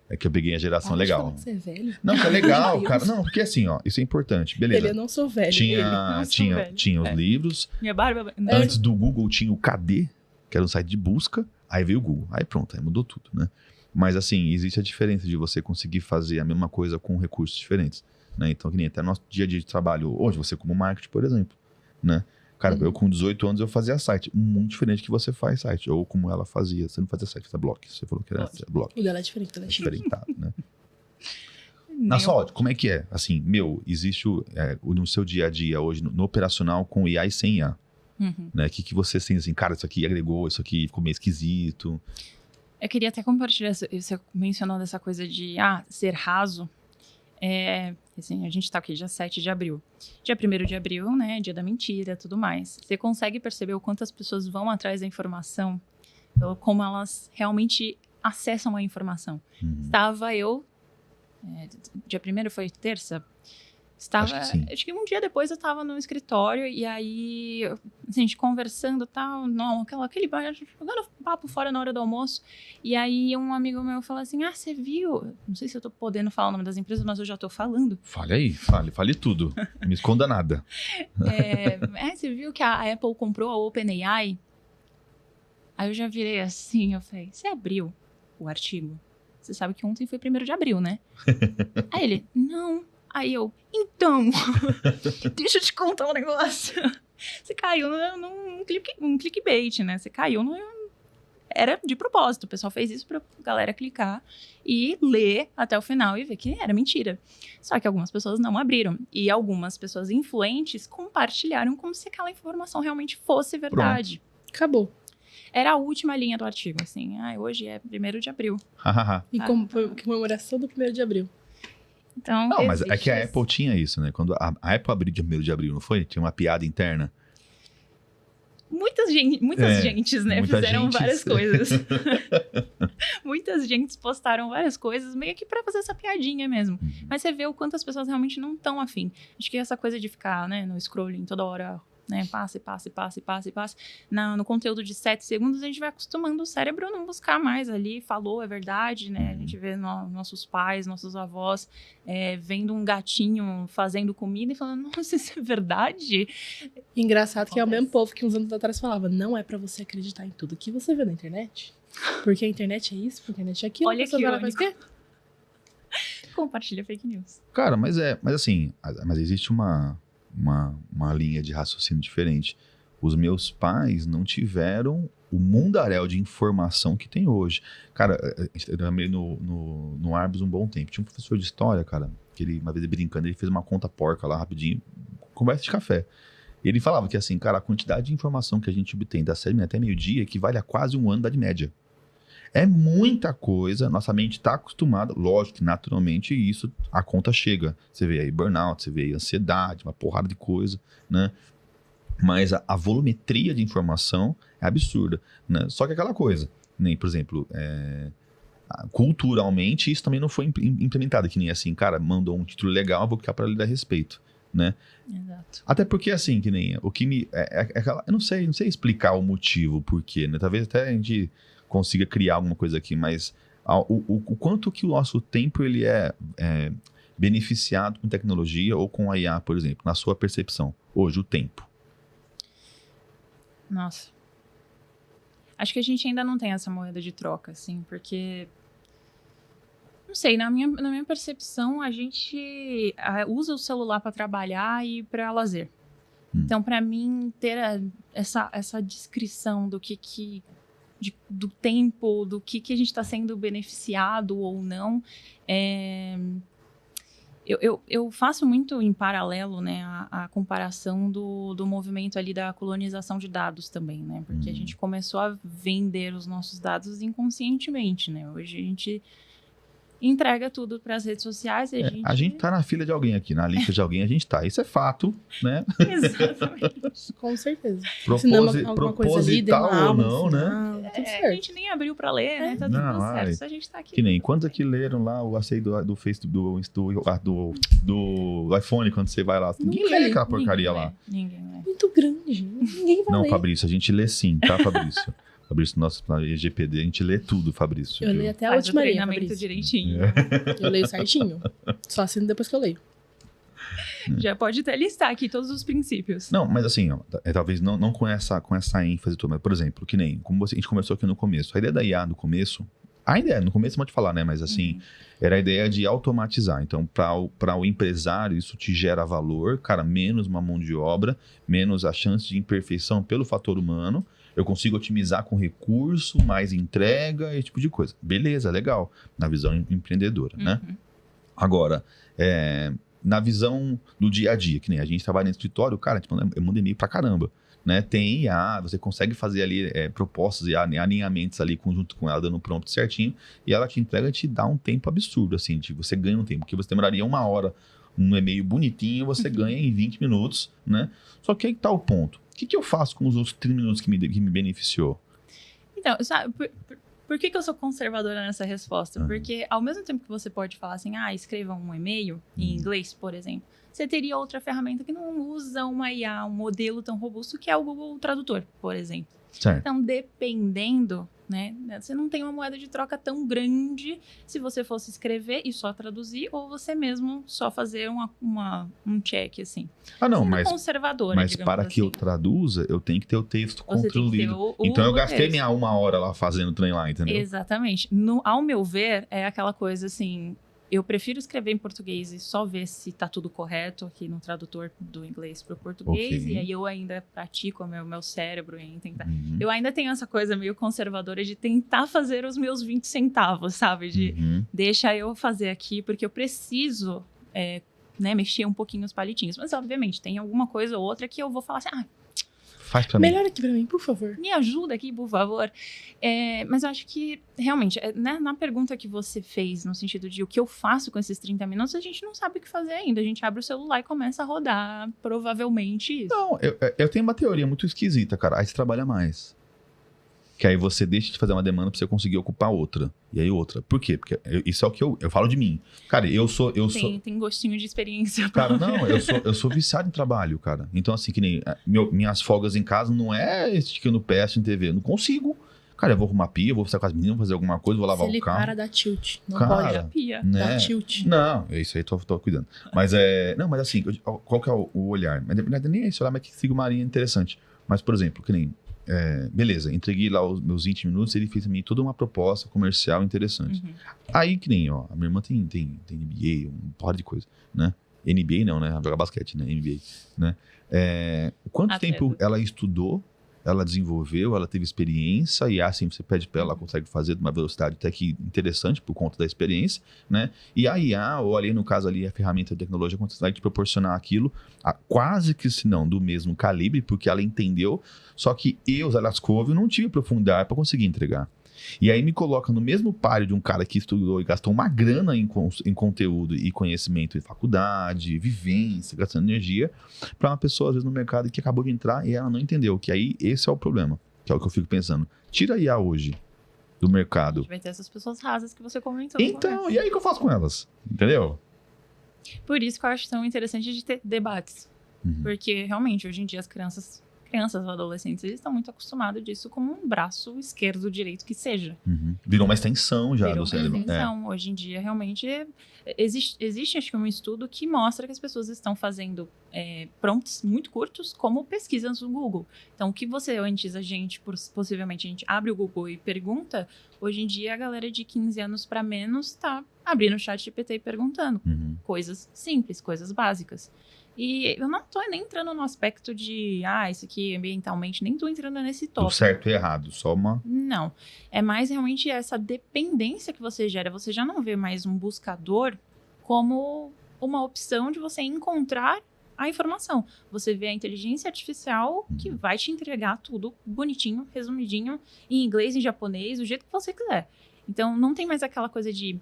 é que eu peguei a geração legal. Você é velho? Não, que é legal, cara. Não, porque assim, isso é importante. Beleza. Eu não sou velho. Tinha os livros. Minha barba... Antes do Google tinha o KD, que era um site de busca. Aí veio o Google. Aí pronto, aí mudou tudo, né? Mas assim, existe a diferença de você conseguir fazer a mesma coisa com recursos diferentes, né? Então, que nem até nosso dia a dia de trabalho hoje, você como marketing, por exemplo, né? Cara, eu com 18 anos eu fazia site, muito diferente que você faz site, ou como ela fazia. Você não fazia site, fazia blog. Você falou que era blog. O dela é diferente, né? Diferentado, né? Na sua, como é que é? Assim, existe no seu dia a dia hoje, no operacional, com IA e sem IA. Né? O que você sente assim, cara, isso aqui agregou, isso aqui ficou meio esquisito. Eu queria até compartilhar, você mencionou dessa coisa de ser raso. Assim, a gente tá aqui dia 7 de abril. Dia 1º de abril, né? Dia da mentira, tudo mais. Você consegue perceber o quanto as pessoas vão atrás da informação, como elas realmente acessam a informação. Estava eu... dia 1º foi terça? Acho que um dia depois eu estava no escritório e aí, assim, a gente conversando e tal, aquele jogando papo fora na hora do almoço. E aí um amigo meu falou assim, você viu? Não sei se eu tô podendo falar o nome das empresas, mas eu já tô falando. Fale aí, fale tudo. Não me esconda nada. Você viu que a Apple comprou a OpenAI? Aí eu já virei assim, eu falei, você abriu o artigo? Você sabe que ontem foi 1º de abril, né? Aí ele, não. Aí eu, então, deixa eu te contar um negócio. Você caiu num clickbait, né? Você caiu Era de propósito, o pessoal fez isso pra galera clicar e ler até o final e ver que era mentira. Só que algumas pessoas não abriram. E algumas pessoas influentes compartilharam como se aquela informação realmente fosse verdade. Pronto. Acabou. Era a última linha do artigo, assim. Hoje é 1º de abril. E comemoração do 1º de abril. Então, não, mas é que a Apple tinha isso, né? Quando a Apple abriu dia 1º de abril, não foi? Tinha uma piada interna. muitas gentes, né, muita fizeram gentes. várias coisas. Muitas gentes postaram várias coisas, meio que pra fazer essa piadinha mesmo. Mas você vê o quanto as pessoas realmente não estão afim. Acho que essa coisa de ficar, né, no scrolling toda hora, né, passe. No conteúdo de 7 segundos, a gente vai acostumando o cérebro a não buscar mais ali, falou, é verdade, né? A gente vê nossos pais, nossos avós vendo um gatinho fazendo comida e falando, nossa, isso é verdade? Engraçado que é o mesmo povo que uns anos atrás falava, não é pra você acreditar em tudo que você vê na internet. Porque a internet é isso, porque a internet é aquilo. Olha a pessoa que vai lá e faz o quê? Compartilha fake news. Cara, mas existe uma linha de raciocínio diferente. Os meus pais não tiveram o mundaréu de informação que tem hoje. Cara, eu trabalhei no Arbus um bom tempo. Tinha um professor de história, cara, que ele, uma vez brincando, ele fez uma conta porca lá rapidinho, conversa de café. E ele falava que assim, cara, a quantidade de informação que a gente obtém da 7h até meio-dia equivale a quase um ano da de média. É muita coisa, nossa mente está acostumada, lógico que naturalmente isso, a conta chega. Você vê aí burnout, você vê aí ansiedade, uma porrada de coisa, né? Mas a volumetria de informação é absurda, né? Só que aquela coisa, nem, por exemplo, culturalmente isso também não foi implementado, que nem assim, cara, mandou um título legal, eu vou ficar para ler a respeito, né? Exato. Até porque assim, que nem, o que me, eu não sei explicar o motivo, por quê, né? Talvez até a gente consiga criar alguma coisa aqui, mas o quanto que o nosso tempo ele é beneficiado com tecnologia ou com a IA, por exemplo, na sua percepção, hoje, o tempo. Nossa. Acho que a gente ainda não tem essa moeda de troca, assim, porque... Não sei, na minha percepção, a gente usa o celular para trabalhar e para lazer. Então, para mim, ter essa descrição do do tempo, do que a gente está sendo beneficiado ou não. Eu faço muito em paralelo, né, a comparação do movimento ali da colonização de dados também, né? Porque a gente começou a vender os nossos dados inconscientemente, né? Hoje a gente entrega tudo para as redes sociais e A gente tá na fila de alguém aqui, na lista de alguém a gente tá. Isso é fato, né? Exatamente. Com certeza. Proposital ou não, né? Tudo A certo. gente nem abriu para ler, né? Tá tudo Não, certo. Só a gente tá aqui. Que nem, quantos aqui leram lá o aceito do Facebook, do iPhone, quando você vai lá? Ninguém lê aquela porcaria lá. Ninguém lê. Muito grande. Ninguém vai Não, ler. Fabrício, a gente lê sim, tá, Fabrício? Fabrício, nosso LGPD, a gente lê tudo, Fabrício. Eu viu? leio até a Faz o última linha, treinamento Fabrício. direitinho. Eu leio certinho. Só assino depois que eu leio. Já pode até listar aqui todos os princípios. Não, mas assim, ó, talvez não com essa ênfase toda, mas, por exemplo, que nem, como a gente começou aqui no começo, a ideia da IA no começo, no começo pode falar, né, mas assim, era a ideia de automatizar. Então, para o empresário, isso te gera valor, cara, menos uma mão de obra, menos a chance de imperfeição pelo fator humano, eu consigo otimizar com recurso, mais entrega, esse tipo de coisa. Beleza, legal, na visão empreendedora, né? Agora, na visão do dia a dia, que nem a gente trabalha no escritório, cara, tipo, eu mando e-mail pra caramba, né? Tem IA, você consegue fazer ali propostas e alinhamentos ali junto com ela, dando um prompt certinho, e ela te entrega e te dá um tempo absurdo, assim, tipo, você ganha um tempo, porque você demoraria 1 hora um e-mail bonitinho, você ganha em 20 minutos, né? Só que aí que tá o ponto. O que eu faço com os outros 30 minutos que me beneficiou? Então, sabe, por que eu sou conservadora nessa resposta? Porque ao mesmo tempo que você pode falar assim, escreva um e-mail em inglês, por exemplo, você teria outra ferramenta que não usa uma IA, um modelo tão robusto, que é o Google Tradutor, por exemplo. Certo. Então, dependendo, né, você não tem uma moeda de troca tão grande se você fosse escrever e só traduzir, ou você mesmo só fazer um check, assim. Não, Sendo mas conservadora, para digamos que eu assim. traduza, eu tenho que ter o texto Você tem que ter concluído. o Então eu gastei texto. minha 1 hora lá fazendo o trem lá, entendeu? Exatamente. Ao meu ver, é aquela coisa assim, eu prefiro escrever em português e só ver se tá tudo correto aqui no tradutor do inglês para o português, Ok. e aí eu ainda pratico o meu cérebro em tentar. Eu ainda tenho essa coisa meio conservadora de tentar fazer os meus 20 centavos, sabe? De deixa eu fazer aqui, porque eu preciso mexer um pouquinho os palitinhos. Mas, obviamente, tem alguma coisa ou outra que eu vou falar assim, Faz pra mim. Melhor aqui pra mim, por favor. Me ajuda aqui, por favor. Mas eu acho que, realmente, né, na pergunta que você fez, no sentido de o que eu faço com esses 30 minutos, a gente não sabe o que fazer ainda. A gente abre o celular e começa a rodar, provavelmente isso. Não, eu tenho uma teoria muito esquisita, cara. Aí você trabalha mais. Que aí você deixa de fazer uma demanda pra você conseguir ocupar outra. E aí outra. Por quê? Porque isso é o que eu falo de mim. Cara, eu sou... Tem gostinho de experiência. Cara, não, eu sou viciado em trabalho, cara. Então, assim, que nem minhas folgas em casa não é esticando o pé assistindo TV. Eu não consigo. Cara, eu vou arrumar pia, vou sair com as meninas, vou fazer alguma coisa, vou lavar o carro. Se ele para, dá tilt. Não Cara, pode. Pia. Né? Dá tilt. Não, é isso aí, tô cuidando. Mas não, mas assim, qual que é o olhar? Mas na verdade nem é esse olhar, mas que siga uma linha interessante. Mas, por exemplo, que nem... beleza, entreguei lá os meus 20 minutos, ele fez a mim toda uma proposta comercial interessante. Uhum. Aí que nem, ó, a minha irmã tem NBA, um porra de coisa, né? NBA não, né? Ela joga basquete, né? NBA, né? Quanto Atleta. tempo ela estudou, ela desenvolveu, ela teve experiência, e assim você pede pra ela, ela consegue fazer de uma velocidade até que interessante por conta da experiência, né? E a IA, ou ali no caso ali a ferramenta de tecnologia, consegue te proporcionar aquilo, quase que se não do mesmo calibre, porque ela entendeu, só que eu, Zé Lascovio, não tive profundidade para conseguir entregar. E aí me coloca no mesmo páreo de um cara que estudou e gastou uma grana em conteúdo e conhecimento em faculdade, vivência, gastando energia, para uma pessoa, às vezes, no mercado que acabou de entrar e ela não entendeu. Que aí, esse é o problema, que é o que eu fico pensando. Tira a IA hoje do A mercado. gente vai ter essas pessoas rasas que você comentou. no Então, começo. e aí o que eu faço com elas? Entendeu? Por isso que eu acho tão interessante de ter debates. Uhum. Porque, realmente, hoje em dia, as crianças ou adolescentes, eles estão muito acostumados disso como um braço esquerdo, direito, que seja. Uhum. Virou uma extensão já Virou do cérebro. uma extensão. Hoje em dia, realmente, existe acho que um estudo que mostra que as pessoas estão fazendo prompts muito curtos como pesquisas no Google. Então, o que você, antes, possivelmente, a gente abre o Google e pergunta, hoje em dia, a galera de 15 anos para menos está abrindo o chat GPT e perguntando coisas simples, coisas básicas. E eu não tô nem entrando no aspecto de, isso aqui ambientalmente, nem tô entrando nesse Do tópico. certo e errado, só uma... Não. É mais realmente essa dependência que você gera. Você já não vê mais um buscador como uma opção de você encontrar a informação. Você vê a inteligência artificial que vai te entregar tudo bonitinho, resumidinho, em inglês, em japonês, do jeito que você quiser. Então, não tem mais aquela coisa de,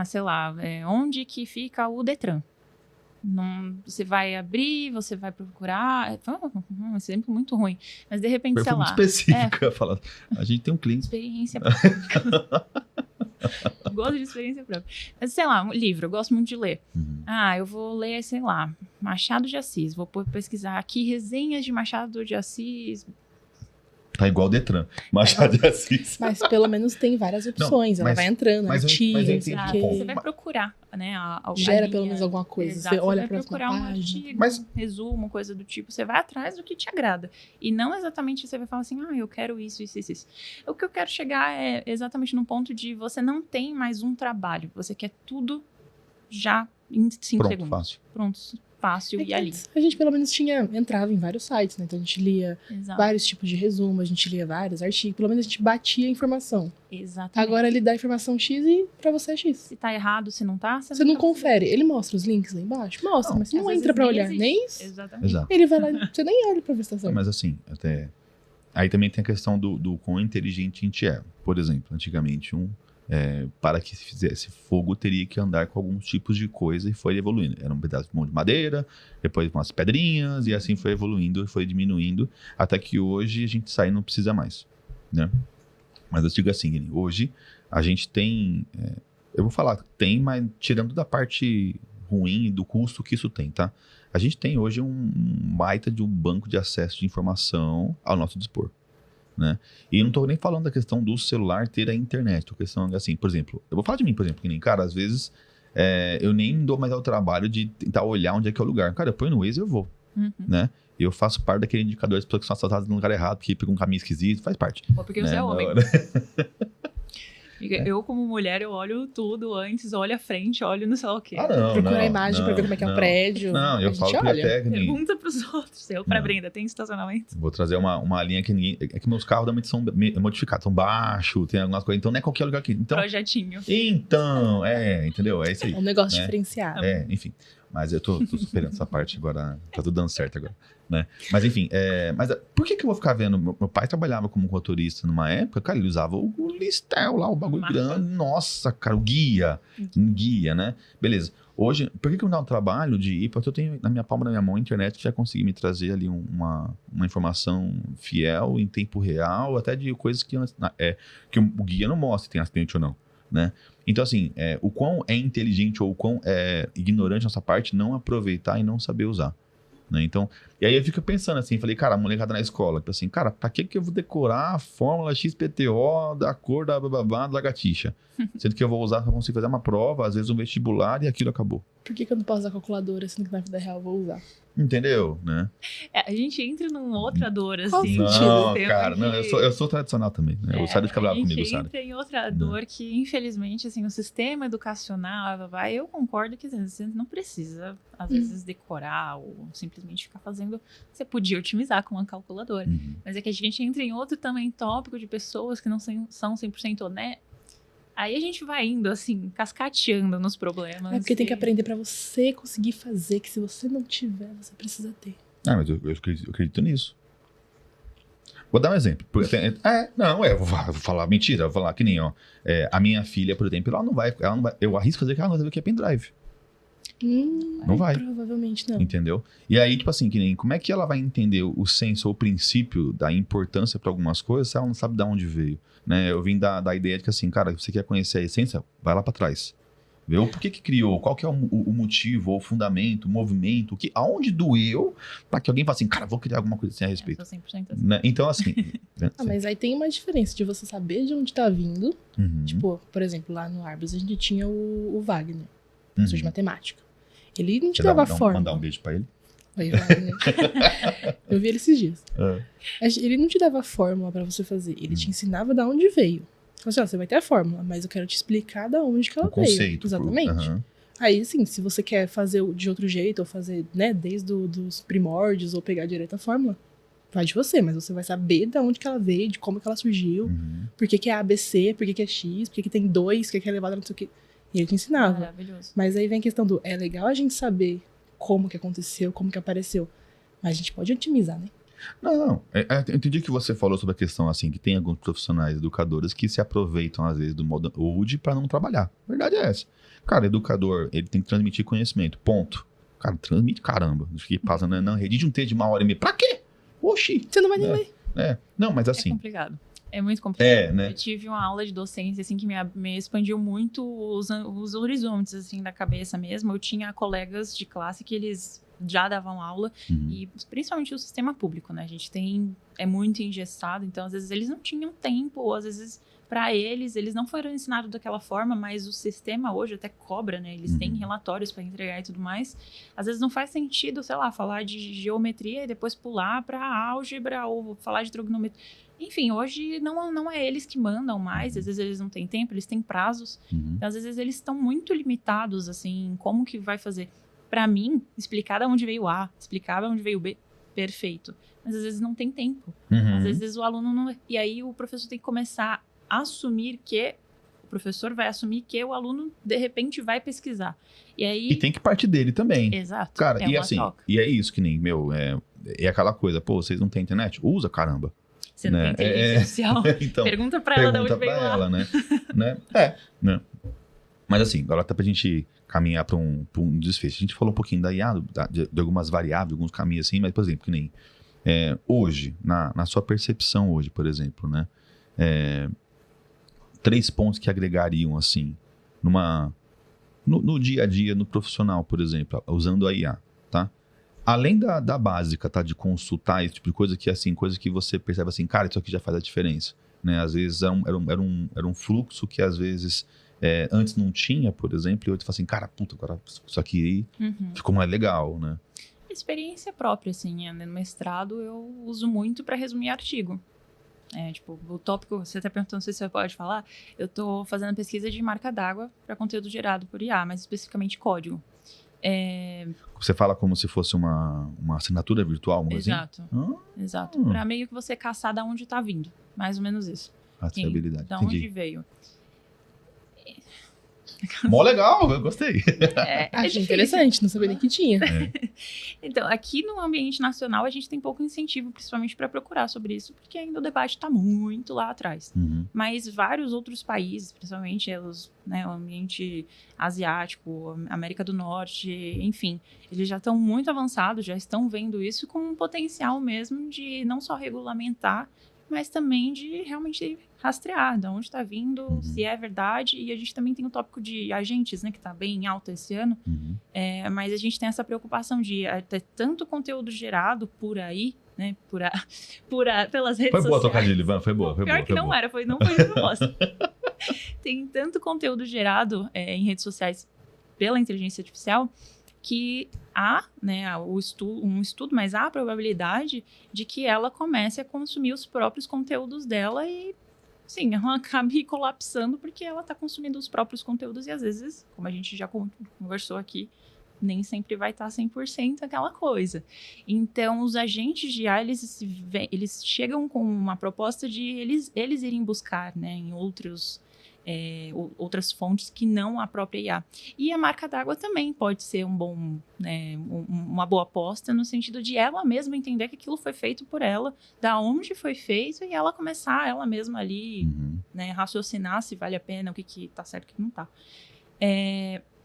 sei lá, onde que fica o Detran? Não, você vai abrir, você vai procurar. Um exemplo muito ruim. Mas de repente, Foi sei muito lá. específica. Fala, a gente tem um cliente. Experiência própria. Gosto de experiência própria. Mas, sei lá, um livro, eu gosto muito de ler. Uhum. Eu vou ler, sei lá, Machado de Assis. Vou pesquisar aqui resenhas de Machado de Assis. Tá igual o Detran. Machado de Assis. Mas pelo menos tem várias opções. Não, ela vai entrando, mas eu artigos, entendi. não Exato. sei o quê. Você vai procurar, né? Gera linha. pelo menos alguma coisa. Exato, Você olha vai pra próxima procurar um página. artigo, Mas- resumo, coisa do tipo. Você vai atrás do que te agrada. E não exatamente você vai falar assim, eu quero isso. O que eu quero chegar é exatamente no ponto de você não tem mais um trabalho. Você quer tudo já em 5 Pronto, segundos. fácil. Pronto, fácil É e que ali. antes a gente pelo menos entrava em vários sites, né? Então a gente lia Exato. vários tipos de resumo, a gente lia vários artigos, pelo menos a gente batia a informação. Exatamente. Agora ele dá a informação X e pra você é X. Se tá errado, se não tá, Você não tá confere. Ele mostra os links lá embaixo? Mostra, mas você Às não vezes entra pra nem olhar existe. nem isso. Exatamente. Exato. Ele vai lá, você nem olha pra ver se tá certo. Mas assim, até... Aí também tem a questão do quão inteligente a gente é. Por exemplo, antigamente, para que se fizesse fogo, teria que andar com alguns tipos de coisa e foi evoluindo. Era um pedaço de madeira, depois umas pedrinhas, e assim foi evoluindo, foi diminuindo, até que hoje a gente sai e não precisa mais, né? Mas eu digo assim, hoje a gente tem... eu vou falar, tem, mas tirando da parte ruim do custo que isso tem, tá? A gente tem hoje um baita de um banco de acesso de informação ao nosso dispor, né? E não estou nem falando da questão do celular ter a internet, a questão assim, por exemplo, eu vou falar de mim, por exemplo, que nem, cara, às vezes eu nem dou mais ao trabalho de tentar olhar onde é que é o lugar. Cara, eu ponho no Waze e eu vou, né? Eu faço parte daquele indicador das pessoas que são assaltadas no lugar errado, que pegam um caminho esquisito, faz parte. Ou porque você né? é homem. Na hora. Eu, como mulher, eu olho tudo antes, olho a frente, olho no sei lá o quê. Não, Procura não, a imagem pra ver como é que é o prédio. Não, A eu gente falo olha. até que nem... Pergunta pros outros. Eu, pra Não. Brenda, tem estacionamento? Vou trazer uma linha que ninguém... É que meus carros realmente são modificados, são baixos, tem algumas coisas, então não é qualquer lugar aqui. Então, Projetinho. entendeu? É isso aí. É um negócio né? diferenciado. Enfim. Mas eu tô superando essa parte agora, tá tudo dando certo agora, né? Mas enfim, por que eu vou ficar vendo? Meu pai trabalhava como motorista numa época, cara, ele usava o listel lá, o bagulho Mapa. grande, nossa, cara, o guia, né? Beleza. Hoje, por que eu me dá um trabalho de ir? Porque eu tenho na minha palma da minha mão a internet que já consegui me trazer ali uma informação fiel, em tempo real, até de coisas que o guia não mostra se tem acidente ou não, né? Então, assim, o quão é inteligente ou o quão é ignorante nossa parte não aproveitar e não saber usar, né? Então, e aí eu fico pensando assim, falei, cara, a molecada na escola, tipo assim, cara, pra que eu vou decorar a fórmula XPTO da cor da bababá da lagartixa? Sendo que eu vou usar pra conseguir fazer uma prova, às vezes um vestibular e aquilo acabou. Por que eu não posso usar calculadora, sendo que na vida real eu vou usar? Entendeu, né? A gente entra numa outra dor, Qual assim. sentido? Não, Tema cara, de- não, eu sou tradicional também, né? O Sário fica bravo comigo, A gente sabe? entra em outra dor que, infelizmente, assim, o sistema educacional, eu concordo que assim, você não precisa, às vezes, decorar ou simplesmente ficar fazendo. Você podia otimizar com uma calculadora. Uhum. Mas é que a gente entra em outro também tópico de pessoas que não são 100% honestas. Aí a gente vai indo, assim, cascateando nos problemas. É porque tem que aprender pra você conseguir fazer, que se você não tiver, você precisa ter. Ah, mas eu acredito nisso. Vou dar um exemplo. Eu vou falar mentira, vou falar que nem, ó. A minha filha, por exemplo, ela não vai, eu arrisco dizer que ela não vai saber o que é pendrive. Não vai. Provavelmente não. Entendeu? E aí, tipo assim, que nem, como é que ela vai entender o senso ou o princípio da importância para algumas coisas se ela não sabe de onde veio, né? Eu vim da ideia de que assim, cara, você quer conhecer a essência, vai lá para trás. Vê o porquê que criou, qual que é o motivo, ou o fundamento, o movimento, aonde doeu, para que alguém fale assim, cara, vou criar alguma coisa assim a respeito. Eu sou 100% assim. Né? Então, assim... né? Mas aí tem uma diferença de você saber de onde tá vindo. Uhum. Tipo, por exemplo, lá no Arbus a gente tinha o Wagner, professor de matemática. Ele não te Quer dava dar fórmula. mandar um beijo pra ele? Oi, Wagner. Eu vi ele esses dias. É. Ele não te dava fórmula pra você fazer, ele te ensinava de onde veio. Falou assim, ó, você vai ter a fórmula, mas eu quero te explicar de onde que ela O conceito. veio. Exatamente. Uhum. Aí, assim, se você quer fazer de outro jeito, ou fazer, né, desde os primórdios, ou pegar direto a fórmula, vai de você, mas você vai saber de onde que ela veio, de como que ela surgiu, Uhum. por que que é ABC, por que que é X, por que que tem 2, por que que é elevado a não sei o quê. E ele te ensinava. Maravilhoso. Mas aí vem a questão do, é legal a gente saber como que aconteceu, como que apareceu, mas a gente pode otimizar, né? Não, eu entendi que você falou sobre a questão assim, que tem alguns profissionais educadores que se aproveitam às vezes do modo old para não trabalhar. A verdade é essa. Cara, educador, ele tem que transmitir conhecimento, ponto. Cara, transmite, caramba. Acho que passa, né? Não, redige um texto de 1h30. Pra quê? Oxi. Você não vai nem ler. Não, mas É assim, complicado. É muito complicado. né? Eu tive uma aula de docência, assim, que me expandiu muito os horizontes, assim, da cabeça mesmo. Eu tinha colegas de classe que eles já davam aula, Uhum. e principalmente o sistema público, né? A gente é muito engessado, então às vezes eles não tinham tempo, ou às vezes para eles não foram ensinados daquela forma, mas o sistema hoje até cobra, né? Eles têm relatórios para entregar e tudo mais. Às vezes não faz sentido, sei lá, falar de geometria e depois pular para álgebra ou falar de trigonometria. Enfim, hoje não é eles que mandam mais, às vezes eles não têm tempo, eles têm prazos. Uhum. Então, às vezes eles estão muito limitados, assim, em como que vai fazer. Para mim, explicar de onde veio A, explicar de onde veio B, perfeito. Mas às vezes não tem tempo. Uhum. Às vezes o aluno não... E aí o professor tem que começar a assumir que... O professor vai assumir que o aluno, de repente, vai pesquisar. E aí... E tem que partir dele também. Exato. Cara, é e uma assim, troca. e é isso que nem, é aquela coisa, pô, vocês não têm internet? Usa, caramba. Você não né? tem inteligência artificial. Então, Pergunta pra ela de pergunta onde veio pra lá. ela, né? né? Mas assim, agora tá pra gente caminhar pra um desfecho. A gente falou um pouquinho da IA, de algumas variáveis, alguns caminhos assim, mas, por exemplo, que nem hoje, na sua percepção hoje, por exemplo, né? 3 pontos que agregariam, assim, no dia a dia, no profissional, por exemplo, usando a IA, tá? Além da básica, tá? De consultar esse tipo de coisa que, assim, coisa que você percebe assim, cara, isso aqui já faz a diferença, né? Às vezes era um fluxo que, às vezes, antes não tinha, por exemplo, e eu falo assim, cara, puta, agora isso aqui Uhum. ficou mais legal, né? Experiência própria, assim, no mestrado eu uso muito para resumir artigo. Tipo, o tópico, você está perguntando se você pode falar, eu estou fazendo pesquisa de marca d'água para conteúdo gerado por IA, mas especificamente código. Você fala como se fosse uma assinatura virtual, uma coisa Exato, exato. Para meio que você caçar da onde está vindo, mais ou menos isso. assim? Rastreabilidade, Da entendi. onde veio. Mó legal, eu gostei. Achei difícil. interessante, não sabia nem que tinha. Então, aqui no ambiente nacional, a gente tem pouco incentivo, principalmente para procurar sobre isso, porque ainda o debate está muito lá atrás. Uhum. Mas vários outros países, principalmente o ambiente asiático, América do Norte, enfim, eles já estão muito avançados, já estão vendo isso com um potencial mesmo de não só regulamentar, mas também de realmente rastrear de onde está vindo, se é verdade. E a gente também tem o tópico de agentes, né, que está bem em alta esse ano. Uhum. Mas a gente tem essa preocupação de ter tanto conteúdo gerado por aí, né, pelas redes sociais. Foi boa trocadilho, Ivan, foi boa. Pior que não era, não foi de propósito. Tem tanto conteúdo gerado em redes sociais pela inteligência artificial que há, né, um estudo, mas há a probabilidade de que ela comece a consumir os próprios conteúdos dela e, sim, ela acabe colapsando porque ela está consumindo os próprios conteúdos e, às vezes, como a gente já conversou aqui, nem sempre vai estar 100% aquela coisa. Então, os agentes de IA, eles chegam com uma proposta de eles irem buscar, né, em outras fontes que não a própria IA. E a marca d'água também pode ser uma boa aposta no sentido de ela mesma entender que aquilo foi feito por ela, da onde foi feito, e ela começar ela mesma ali, né, raciocinar se vale a pena, o que tá certo e o que não tá.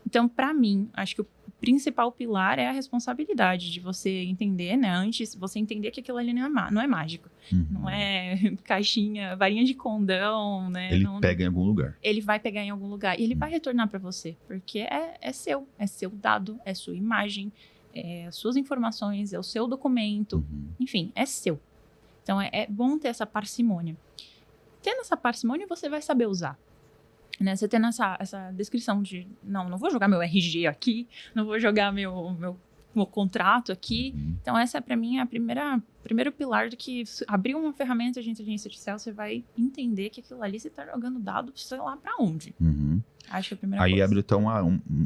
Então, para mim, acho que o principal pilar é a responsabilidade de você entender, né? Antes, você entender que aquilo ali não é mágico. Não é caixinha, varinha de condão, né? Ele pega em algum lugar. Ele vai pegar em algum lugar e ele vai retornar para você, porque é seu dado, é sua imagem, é suas informações, é o seu documento, enfim, é seu. Então, é bom ter essa parcimônia. Tendo essa parcimônia, você vai saber usar. Né, você tendo essa descrição de não vou jogar meu RG aqui, não vou jogar meu contrato aqui. Então, essa para mim é a primeiro pilar de que abrir uma ferramenta de inteligência artificial, você vai entender que aquilo ali você está jogando dado, sei lá para onde. Acho que é a primeira coisa. Aí abre então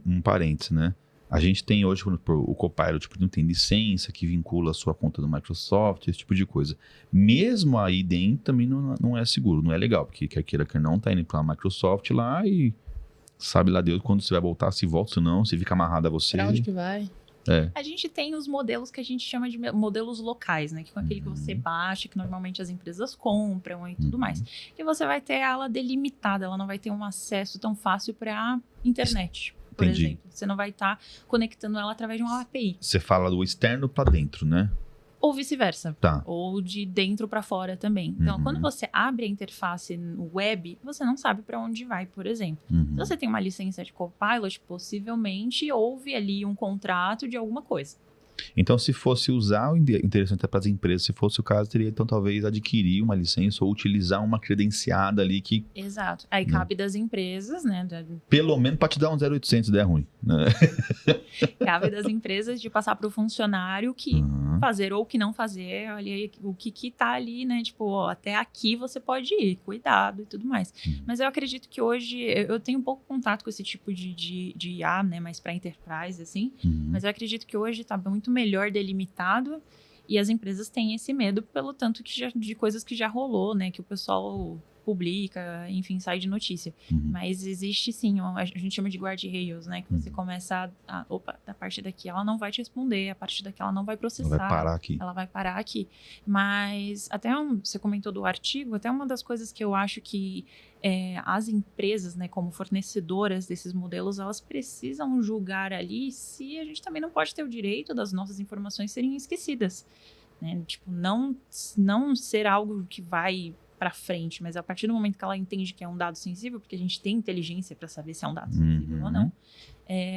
um parênteses, né? A gente tem hoje o Copilot, não tem licença que vincula a sua conta do Microsoft, esse tipo de coisa. Mesmo aí dentro também não é seguro, não é legal, porque quer queira que não, tá indo pra Microsoft lá e sabe lá Deus quando você vai voltar, se volta, se não, se fica amarrado a você. Pra onde que vai? A gente tem os modelos que a gente chama de modelos locais, né? Que é aquele que você baixa, que normalmente as empresas compram e tudo mais. Que você vai ter ela delimitada, ela não vai ter um acesso tão fácil para internet. Por exemplo, você não vai estar conectando ela através de uma API. Você fala do externo para dentro, né? Ou vice-versa. Tá. Ou de dentro para fora também. Então, quando você abre a interface no web, você não sabe para onde vai, por exemplo. Se você tem uma licença de Copilot, possivelmente houve ali um contrato de alguma coisa. Então, se fosse usar, o interessante é para as empresas, se fosse o caso, teria então talvez adquirir uma licença ou utilizar uma credenciada ali que... Exato. Aí cabe das empresas, né? Pelo menos para te dar um 0800 der ruim, né? Cabe das empresas de passar para o funcionário que fazer ou que não fazer, ali, o que tá ali, né? Tipo, ó, até aqui você pode ir, cuidado e tudo mais. Mas eu acredito que hoje, eu tenho um pouco contato com esse tipo de IA, né? Mas para enterprise, assim. Mas eu acredito que hoje tá muito melhor delimitado e as empresas têm esse medo pelo tanto de coisas que já rolou, né? Que o pessoal publica, enfim, sai de notícia. Mas existe sim, a gente chama de guardrails, né? Que você começa a partir daqui ela não vai te responder, a partir daqui ela não vai processar. Ela vai parar aqui. Ela vai parar aqui. Mas até você comentou do artigo, até uma das coisas que eu acho que as empresas, né, como fornecedoras desses modelos, elas precisam julgar ali se a gente também não pode ter o direito das nossas informações serem esquecidas, né? Tipo, não ser algo que vai para frente, mas a partir do momento que ela entende que é um dado sensível, porque a gente tem inteligência para saber se é um dado sensível ou não,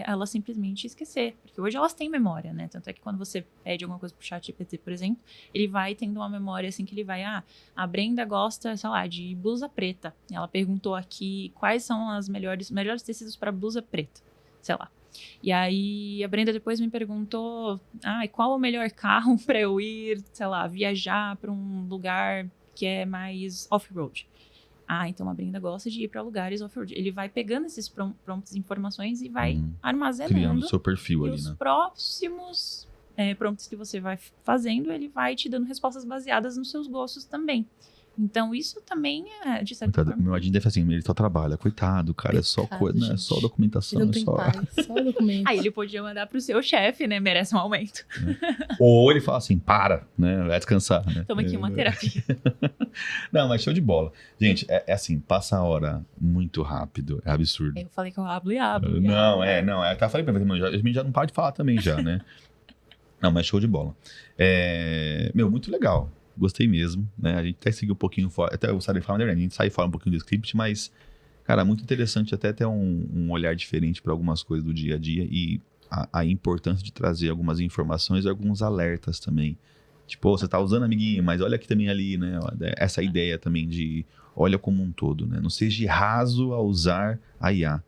ela simplesmente esquecer, porque hoje elas têm memória, né? Tanto é que quando você pede alguma coisa pro ChatGPT, por exemplo, ele vai tendo uma memória assim que ele vai, a Brenda gosta, sei lá, de blusa preta. Ela perguntou aqui quais são os melhores tecidos para blusa preta, sei lá. E aí a Brenda depois me perguntou, e qual o melhor carro para eu ir, sei lá, viajar para um lugar que é mais off-road. Então a Brenda gosta de ir para lugares off-road. Ele vai pegando esses prompts, informações e vai armazenando. Criando o seu perfil ali, os né? próximos prompts que você vai fazendo, ele vai te dando respostas baseadas nos seus gostos também. Então, isso também é, de certa Coitado, forma... meu Adin deve assim, ele só trabalha, coitado, cara, é só Coitado, coisa, né? É gente. só documentação, Ele não é tem só... pai, só documento. Aí ele podia mandar pro seu chefe, né? Merece um aumento. Ou ele fala assim, para, né? Vai descansar, né? Toma aqui uma terapia. Não, mas show de bola. Gente, é assim, passa a hora muito rápido, é absurdo. Eu falei que eu hablo e hablo. Não, eu até falei pra mim, já não para de falar também já, né? Não, mas show de bola. Meu, muito legal. Gostei mesmo, né? A gente até seguiu um pouquinho fora, até o Sari fala, a gente sai fora um pouquinho do script, mas, cara, muito interessante até ter um olhar diferente para algumas coisas do dia a dia e a importância de trazer algumas informações e alguns alertas também. Tipo, você tá usando amiguinho, mas olha aqui também ali, né? Essa ideia também de olha como um todo, né? Não seja raso a usar a IA.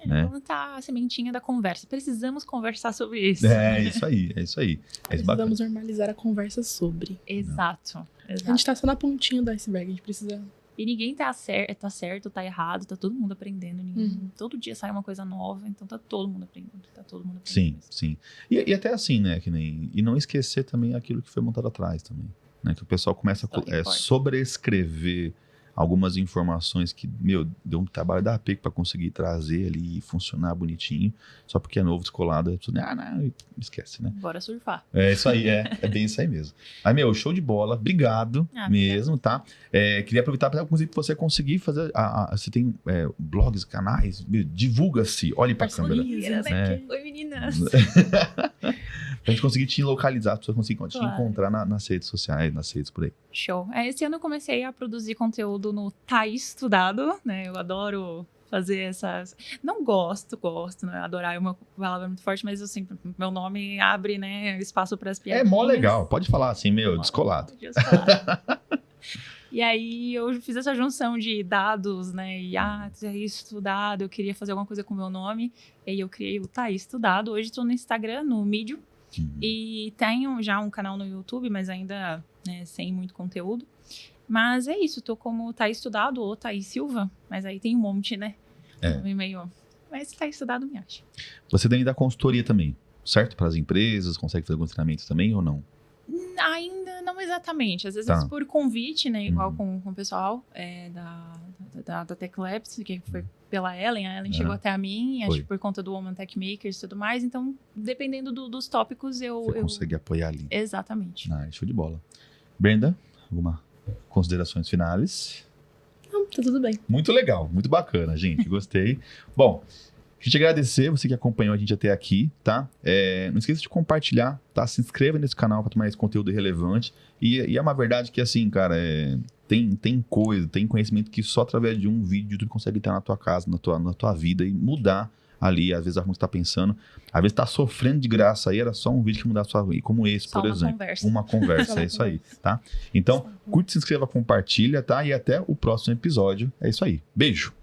Né? Plantar a sementinha da conversa. Precisamos conversar sobre isso. É isso aí, é isso aí. É isso bacana. Precisamos normalizar a conversa sobre. Exato. A gente tá só na pontinha do iceberg, a gente precisa... E ninguém tá certo, tá errado, tá todo mundo aprendendo. Todo dia sai uma coisa nova, então tá todo mundo aprendendo. Sim, mesmo. sim. E até assim, né? E não esquecer também aquilo que foi montado atrás também. Né? Que o pessoal começa a sobrescrever algumas informações que, meu, deu um trabalho da PEC para conseguir trazer ali e funcionar bonitinho, só porque é novo, descolado, a pessoa, não, esquece, né? Bora surfar. É isso aí, é bem isso aí mesmo. Aí, meu, show de bola, obrigado mesmo, tá? Queria aproveitar para você conseguir fazer, você tem blogs, canais, divulga-se, olhe pra câmera. Né? Oi, meninas! Pra gente conseguir te localizar, pra pessoas conseguirem te encontrar nas redes sociais, nas redes por aí. Show. Esse ano eu comecei a produzir conteúdo no Tá Estudado, né? Eu adoro fazer essas... Não gosto, né? Adorar é uma palavra muito forte, mas assim, meu nome abre, né, espaço para as piadinhas. É mó legal, pode falar assim, meu, descolado. E aí eu fiz essa junção de dados, né? E Tá Estudado, eu queria fazer alguma coisa com o meu nome. E aí eu criei o Tá Estudado. Hoje estou no Instagram, no Medium. E tenho já um canal no YouTube, mas ainda sem muito conteúdo. Mas é isso, tô como Tá Estudado ou Thaís Silva. Mas aí tem um monte, né? Meio... Mas Tá Estudado me acha. Você tem da consultoria também, certo? Para as empresas, consegue fazer alguns treinamentos também ou não? Ainda não exatamente. Às vezes por convite, né? Igual com o pessoal da Tech Labs, que foi pela Ellen. A Ellen chegou até a mim, acho que por conta do Woman Tech Makers e tudo mais. Então, dependendo dos tópicos, Você consegue apoiar ali. Exatamente. Show de bola. Brenda, alguma considerações finais? Não, tá tudo bem. Muito legal, muito bacana, gente. Gostei. Bom, a gente agradecer você que acompanhou a gente até aqui, tá? Não esqueça de compartilhar, tá? Se inscreva nesse canal para ter mais conteúdo relevante. E é uma verdade que, assim, cara, tem coisa, tem conhecimento que só através de um vídeo tu consegue estar na tua casa, na tua vida e mudar ali, às vezes, a forma que você tá pensando. Às vezes tá sofrendo de graça aí, era só um vídeo que mudar a sua vida, como esse, só por exemplo. Uma conversa, é isso aí, tá? Então, curte, se inscreva, compartilha, tá? E até o próximo episódio. É isso aí. Beijo!